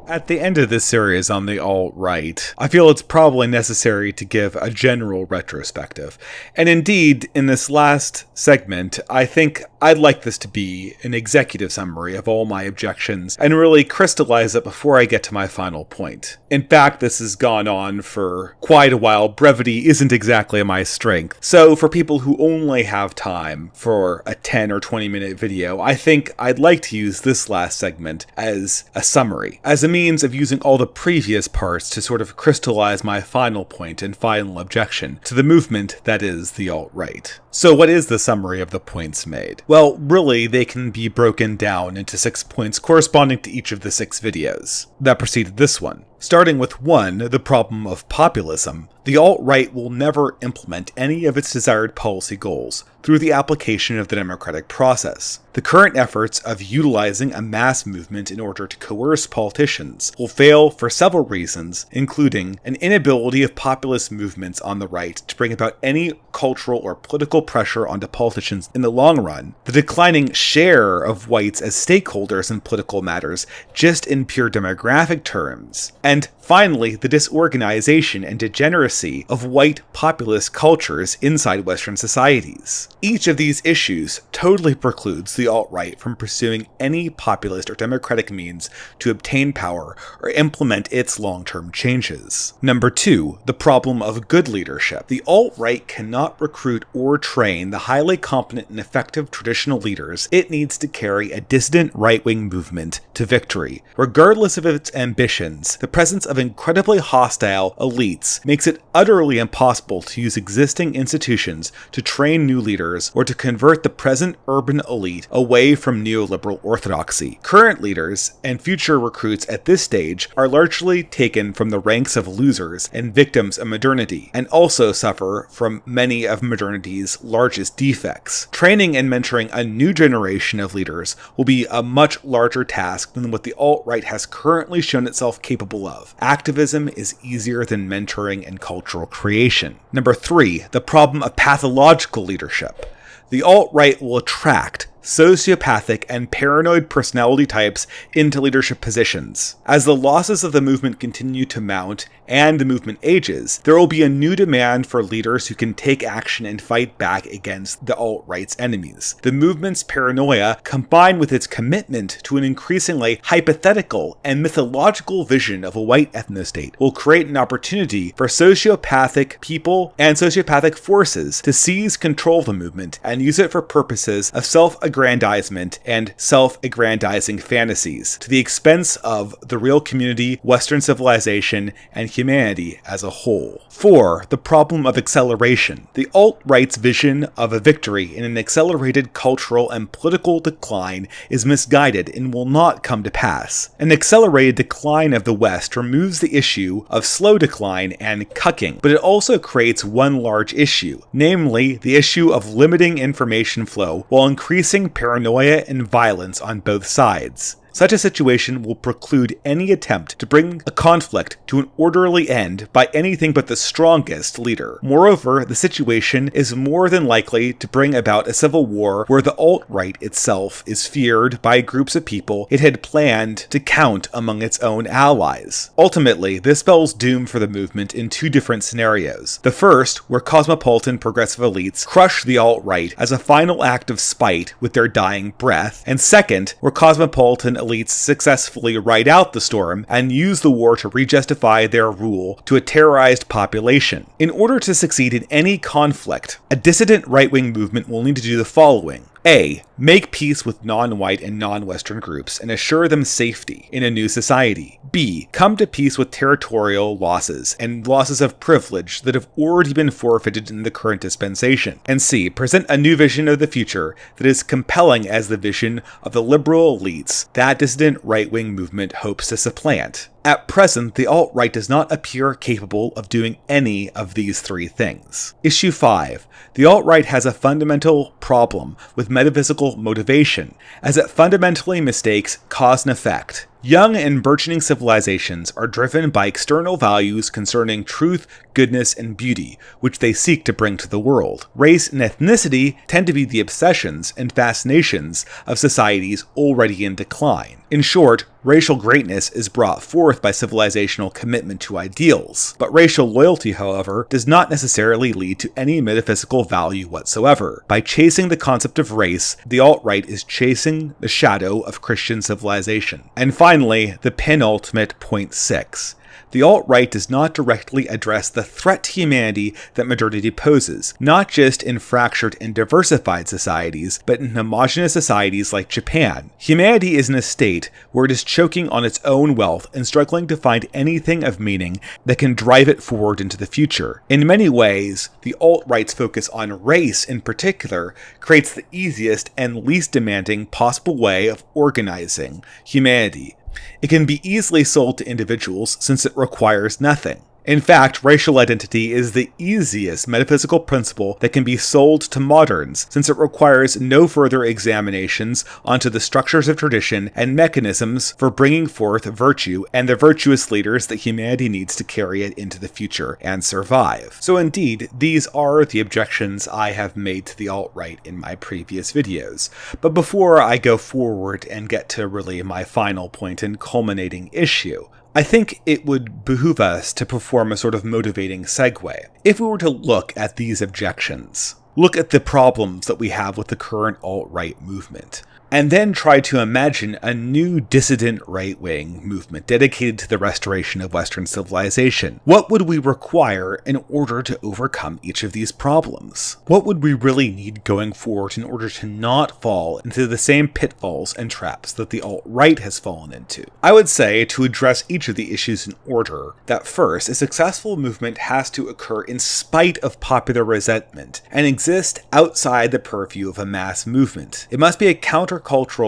At the end of this series on the alt-right, I feel it's probably necessary to give a general retrospective. And indeed, in this last segment, I think I'd like this to be an executive summary of all my objections and really crystallize it before I get to my final point. In fact, this has gone on for quite a while. Brevity isn't exactly my strength. So for people who only have time for a 10 or 20 minute video, I think I'd like to use this last segment as a summary, as a means of using all the previous parts to sort of crystallize my final point and final objection to the movement that is the alt-right. So what is the summary of the points made? Well, really, they can be broken down into 6 points corresponding to each of the 6 videos that preceded this one. Starting with 1, the problem of populism. The alt-right will never implement any of its desired policy goals through the application of the democratic process. The current efforts of utilizing a mass movement in order to coerce politicians will fail for several reasons, including an inability of populist movements on the right to bring about any cultural or political pressure onto politicians in the long run, the declining share of whites as stakeholders in political matters just in pure demographic terms, and and finally, the disorganization and degeneracy of white populist cultures inside Western societies. Each of these issues totally precludes the alt-right from pursuing any populist or democratic means to obtain power or implement its long-term changes. Number 2, the problem of good leadership. The alt-right cannot recruit or train the highly competent and effective traditional leaders it needs to carry a dissident right-wing movement to victory. Regardless of its ambitions, the presence of incredibly hostile elites makes it utterly impossible to use existing institutions to train new leaders or to convert the present urban elite away from neoliberal orthodoxy. Current leaders and future recruits at this stage are largely taken from the ranks of losers and victims of modernity, and also suffer from many of modernity's largest defects. Training and mentoring a new generation of leaders will be a much larger task than what the alt-right has currently shown itself capable of. Activism is easier than mentoring and cultural creation. Number 3, the problem of pathological leadership. The alt-right will attract sociopathic and paranoid personality types into leadership positions. As the losses of the movement continue to mount and the movement ages, there will be a new demand for leaders who can take action and fight back against the alt-right's enemies. The movement's paranoia, combined with its commitment to an increasingly hypothetical and mythological vision of a white ethnostate, will create an opportunity for sociopathic people and sociopathic forces to seize control of the movement and use it for purposes of self-aggrandizement and self-aggrandizing fantasies, to the expense of the real community, Western civilization, and humanity as a whole. 4. The problem of acceleration. The alt-right's vision of a victory in an accelerated cultural and political decline is misguided and will not come to pass. An accelerated decline of the West removes the issue of slow decline and cucking, but it also creates one large issue, namely the issue of limiting information flow while increasing paranoia and violence on both sides. Such a situation will preclude any attempt to bring a conflict to an orderly end by anything but the strongest leader. Moreover, the situation is more than likely to bring about a civil war where the alt-right itself is feared by groups of people it had planned to count among its own allies. Ultimately, this spells doom for the movement in 2 different scenarios. The first, where cosmopolitan progressive elites crush the alt-right as a final act of spite with their dying breath, and second, where cosmopolitan elites successfully ride out the storm and use the war to re-justify their rule to a terrorized population. In order to succeed in any conflict, a dissident right-wing movement will need to do the following. A. Make peace with non-white and non-Western groups and assure them safety in a new society. B. Come to peace with territorial losses and losses of privilege that have already been forfeited in the current dispensation. And C. Present a new vision of the future that is compelling as the vision of the liberal elites that dissident right-wing movement hopes to supplant. At present, the alt-right does not appear capable of doing any of these 3 things. Issue 5. The alt-right has a fundamental problem with metaphysical motivation, as it fundamentally mistakes cause and effect. Young and burgeoning civilizations are driven by external values concerning truth, goodness, and beauty, which they seek to bring to the world. Race and ethnicity tend to be the obsessions and fascinations of societies already in decline. In short, racial greatness is brought forth by civilizational commitment to ideals, but racial loyalty, however, does not necessarily lead to any metaphysical value whatsoever. By chasing the concept of race, the alt-right is chasing the shadow of Christian civilization. And finally, the penultimate point 6. The alt-right does not directly address the threat to humanity that modernity poses, not just in fractured and diversified societies, but in homogeneous societies like Japan. Humanity is in a state where it is choking on its own wealth and struggling to find anything of meaning that can drive it forward into the future. In many ways, the alt-right's focus on race in particular creates the easiest and least demanding possible way of organizing humanity. It can be easily sold to individuals since it requires nothing. In fact, racial identity is the easiest metaphysical principle that can be sold to moderns, since it requires no further examinations onto the structures of tradition and mechanisms for bringing forth virtue and the virtuous leaders that humanity needs to carry it into the future and survive. So indeed, these are the objections I have made to the alt-right in my previous videos. But before I go forward and get to really my final point and culminating issue, I think it would behoove us to perform a sort of motivating segue. If we were to look at these objections, look at the problems that we have with the current alt-right movement, and then try to imagine a new dissident right-wing movement dedicated to the restoration of Western civilization. What would we require in order to overcome each of these problems? What would we really need going forward in order to not fall into the same pitfalls and traps that the alt-right has fallen into? I would say, to address each of the issues in order, that first, a successful movement has to occur in spite of popular resentment and exist outside the purview of a mass movement. It must be a countercultural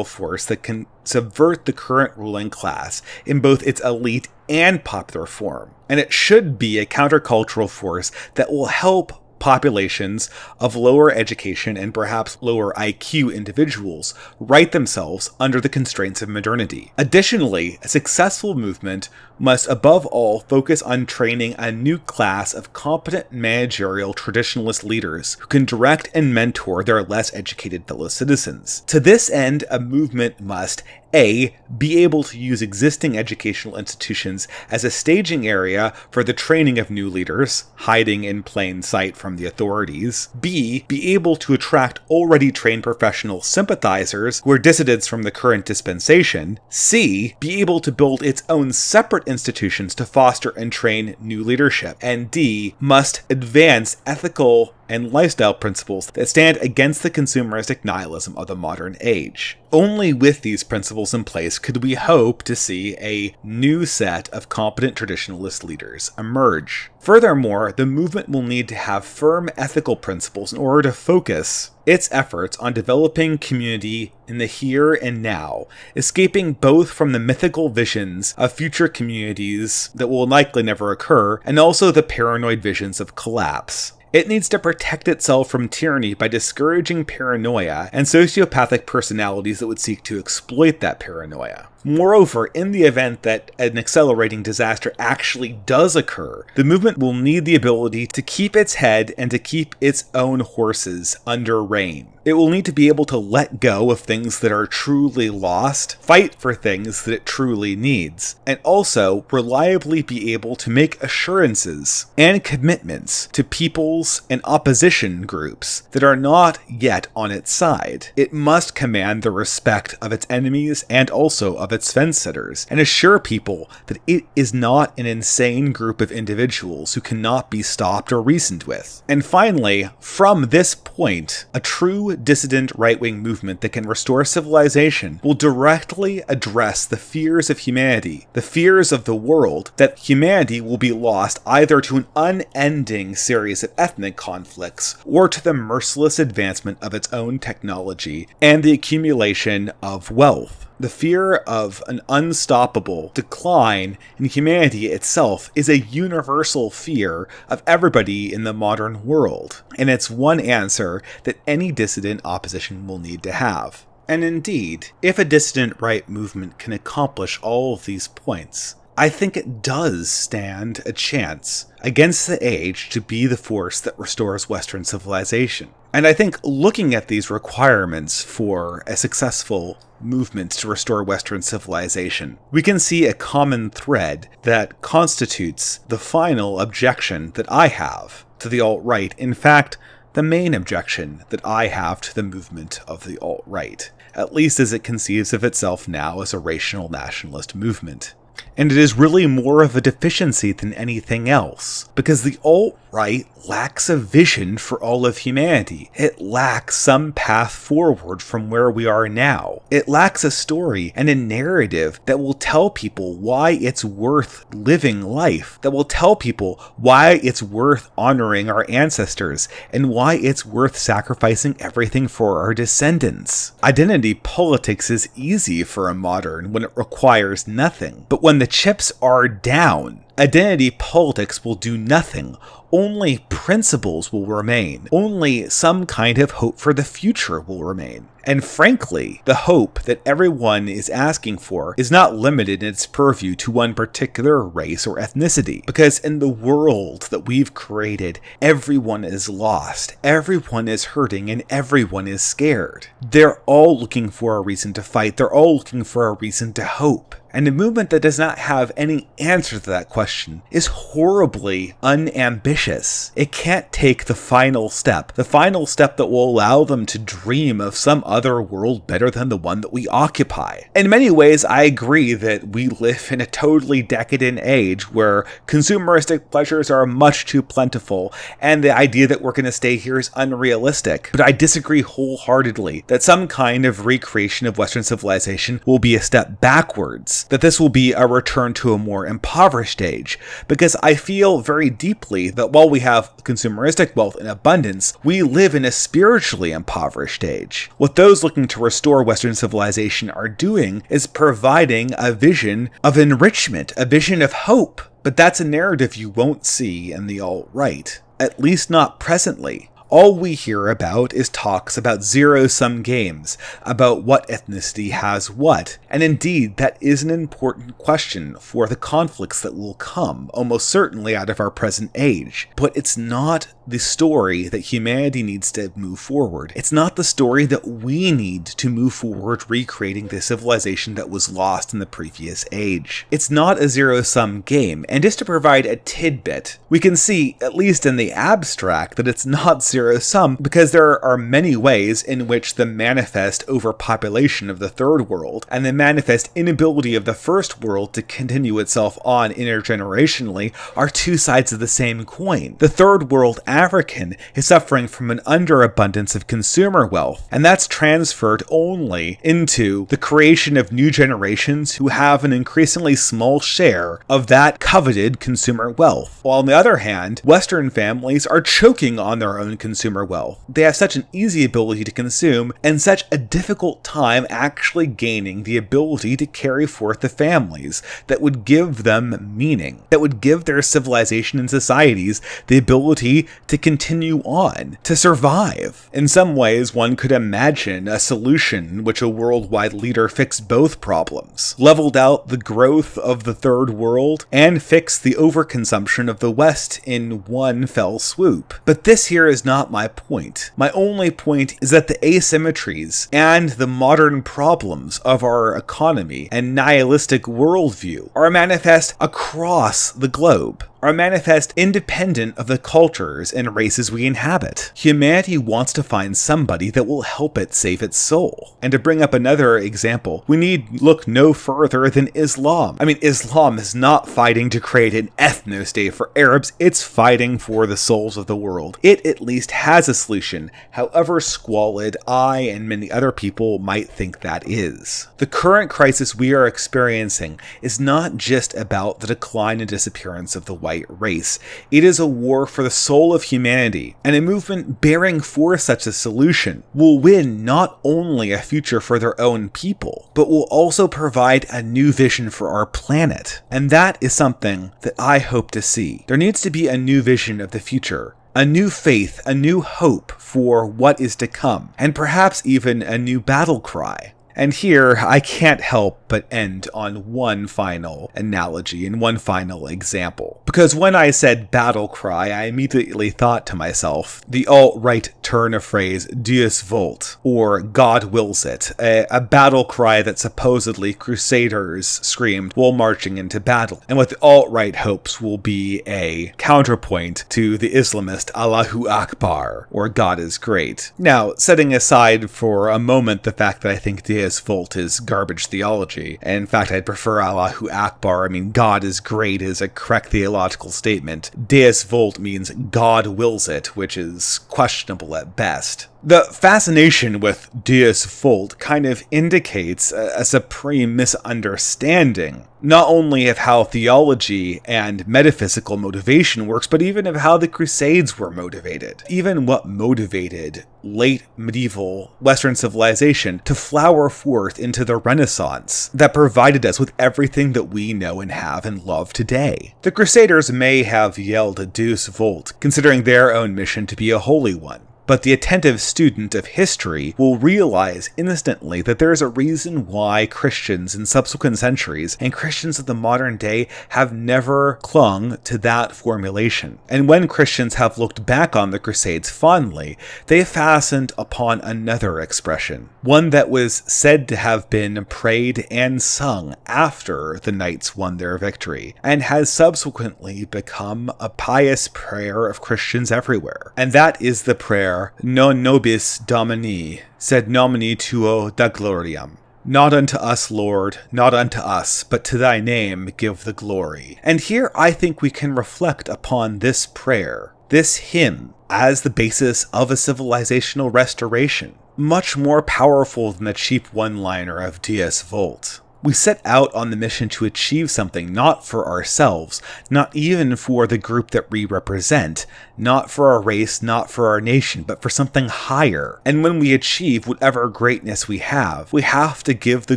force that can subvert the current ruling class in both its elite and popular form. And it should be a countercultural force that will help populations of lower education and perhaps lower IQ individuals right themselves under the constraints of modernity. Additionally, a successful movement must above all focus on training a new class of competent managerial traditionalist leaders who can direct and mentor their less educated fellow citizens. To this end, a movement must A. Be able to use existing educational institutions as a staging area for the training of new leaders, hiding in plain sight from the authorities. B. Be able to attract already trained professional sympathizers who are dissidents from the current dispensation. C. Be able to build its own separate institutions to foster and train new leadership. And D. Must advance ethical and lifestyle principles that stand against the consumeristic nihilism of the modern age. Only with these principles in place could we hope to see a new set of competent traditionalist leaders emerge. Furthermore, the movement will need to have firm ethical principles in order to focus its efforts on developing community in the here and now, escaping both from the mythical visions of future communities that will likely never occur, and also the paranoid visions of collapse. It needs to protect itself from tyranny by discouraging paranoia and sociopathic personalities that would seek to exploit that paranoia. Moreover, in the event that an accelerating disaster actually does occur, the movement will need the ability to keep its head and to keep its own horses under rein. It will need to be able to let go of things that are truly lost, fight for things that it truly needs, and also reliably be able to make assurances and commitments to peoples and opposition groups that are not yet on its side. It must command the respect of its enemies and also of its fence-sitters, and assure people that it is not an insane group of individuals who cannot be stopped or reasoned with. And finally, from this point, a true dissident right-wing movement that can restore civilization will directly address the fears of humanity, the fears of the world, that humanity will be lost either to an unending series of ethnic conflicts or to the merciless advancement of its own technology and the accumulation of wealth. The fear of an unstoppable decline in humanity itself is a universal fear of everybody in the modern world, and it's one answer that any dissident opposition will need to have. And indeed, if a dissident right movement can accomplish all of these points, I think it does stand a chance against the age to be the force that restores Western civilization. And I think looking at these requirements for a successful movement to restore Western civilization, we can see a common thread that constitutes the final objection that I have to the alt-right. In fact, the main objection that I have to the movement of the alt-right, at least as it conceives of itself now as a racial nationalist movement. And it is really more of a deficiency than anything else, because the alt-right lacks a vision for all of humanity. It lacks some path forward from where we are now. It lacks a story and a narrative that will tell people why it's worth living life, that will tell people why it's worth honoring our ancestors, and why it's worth sacrificing everything for our descendants. Identity politics is easy for a modern when it requires nothing, but when the chips are down, identity politics will do nothing. Only principles will remain. Only some kind of hope for the future will remain. And frankly, the hope that everyone is asking for is not limited in its purview to one particular race or ethnicity. Because in the world that we've created, everyone is lost, everyone is hurting, and everyone is scared. They're all looking for a reason to fight. They're all looking for a reason to hope. And a movement that does not have any answer to that question is horribly unambitious. It can't take the final step that will allow them to dream of some other world better than the one that we occupy. In many ways, I agree that we live in a totally decadent age where consumeristic pleasures are much too plentiful, and the idea that we're going to stay here is unrealistic. But I disagree wholeheartedly that some kind of recreation of Western civilization will be a step backwards, that this will be a return to a more impoverished age, because I feel very deeply that while we have consumeristic wealth in abundance, we live in a spiritually impoverished age. What those looking to restore Western civilization are doing is providing a vision of enrichment, a vision of hope. But that's a narrative you won't see in the alt-right, at least not presently. All we hear about is talks about zero-sum games, about what ethnicity has what, and indeed that is an important question for the conflicts that will come, almost certainly out of our present age. But it's not the story that humanity needs to move forward. It's not the story that we need to move forward recreating the civilization that was lost in the previous age. It's not a zero-sum game, and just to provide a tidbit, we can see, at least in the abstract, that it's not zero-sum because there are many ways in which the manifest overpopulation of the third world and the manifest inability of the first world to continue itself on intergenerationally are two sides of the same coin. The third world African is suffering from an underabundance of consumer wealth, and that's transferred only into the creation of new generations who have an increasingly small share of that coveted consumer wealth. While on the other hand, Western families are choking on their own consumer wealth. They have such an easy ability to consume and such a difficult time actually gaining the ability to carry forth the families that would give them meaning, that would give their civilization and societies the ability to continue on, to survive. In some ways, one could imagine a solution in which a worldwide leader fixed both problems, leveled out the growth of the third world, and fixed the overconsumption of the West in one fell swoop. But this here is not my point. My only point is that the asymmetries and the modern problems of our economy and nihilistic worldview are manifest across the globe, are manifest independent of the cultures and races we inhabit. Humanity wants to find somebody that will help it save its soul. And to bring up another example, we need look no further than Islam. Islam is not fighting to create an ethno-state for Arabs, it's fighting for the souls of the world. It at least has a solution, however squalid I and many other people might think that is. The current crisis we are experiencing is not just about the decline and disappearance of the white race. It is a war for the soul of humanity, and a movement bearing forth such a solution will win not only a future for their own people, but will also provide a new vision for our planet. And that is something that I hope to see. There needs to be a new vision of the future, a new faith, a new hope for what is to come, and perhaps even a new battle cry. And here, I can't help but end on one final analogy and one final example. Because when I said battle cry, I immediately thought to myself, the alt-right turn of phrase, Deus vult, or God wills it, a battle cry that supposedly crusaders screamed while marching into battle. And what the alt-right hopes will be a counterpoint to the Islamist Allahu Akbar, or God is great. Now, setting aside for a moment the fact that I think Deus vult is garbage theology, and in fact I'd prefer Allahu Akbar. God is great is a correct theological statement. Deus vult means God wills it, which is questionable at best. The fascination with Deus vult kind of indicates a supreme misunderstanding, not only of how theology and metaphysical motivation works, but even of how the Crusades were motivated. Even what motivated late medieval Western civilization to flower forth into the Renaissance that provided us with everything that we know and have and love today. The Crusaders may have yelled Deus vult, considering their own mission to be a holy one. But the attentive student of history will realize instantly that there is a reason why Christians in subsequent centuries and Christians of the modern day have never clung to that formulation. And when Christians have looked back on the Crusades fondly, they have fastened upon another expression, one that was said to have been prayed and sung after the knights won their victory, and has subsequently become a pious prayer of Christians everywhere. And that is the prayer, Non nobis Domini, sed nomini tuo da gloriam. Not unto us, Lord, not unto us, but to thy name give the glory. And here I think we can reflect upon this prayer, this hymn, as the basis of a civilizational restoration, much more powerful than the cheap one-liner of Deus Vult. We set out on the mission to achieve something not for ourselves, not even for the group that we represent, not for our race, not for our nation, but for something higher. And when we achieve whatever greatness we have to give the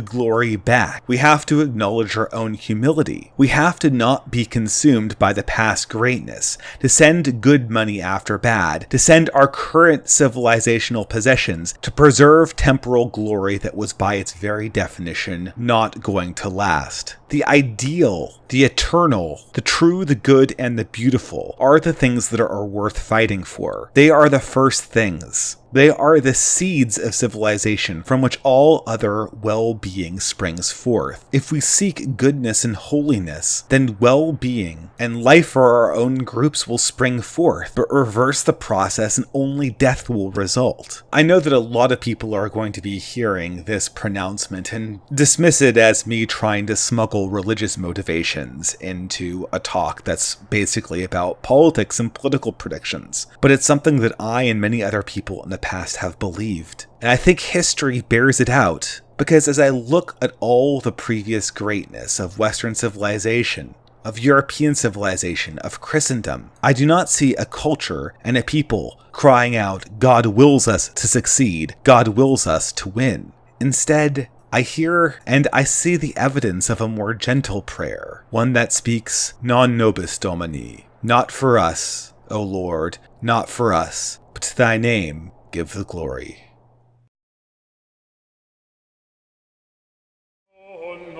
glory back. We have to acknowledge our own humility. We have to not be consumed by the past greatness, to send good money after bad, to send our current civilizational possessions to preserve temporal glory that was by its very definition not going to last. The ideal, the eternal, the true, the good, and the beautiful are the things that are worth fighting for. They are the first things. They are the seeds of civilization from which all other well-being springs forth. If we seek goodness and holiness, then well-being and life for our own groups will spring forth, but reverse the process and only death will result. I know that a lot of people are going to be hearing this pronouncement and dismiss it as me trying to smuggle religious motivations into a talk that's basically about politics and political predictions. But it's something that I and many other people in the past have believed. And I think history bears it out, because as I look at all the previous greatness of Western civilization, of European civilization, of Christendom, I do not see a culture and a people crying out, God wills us to succeed, God wills us to win. Instead, I hear and I see the evidence of a more gentle prayer, one that speaks, Non nobis Domini, not for us, O Lord, not for us, but to thy name give the glory. Non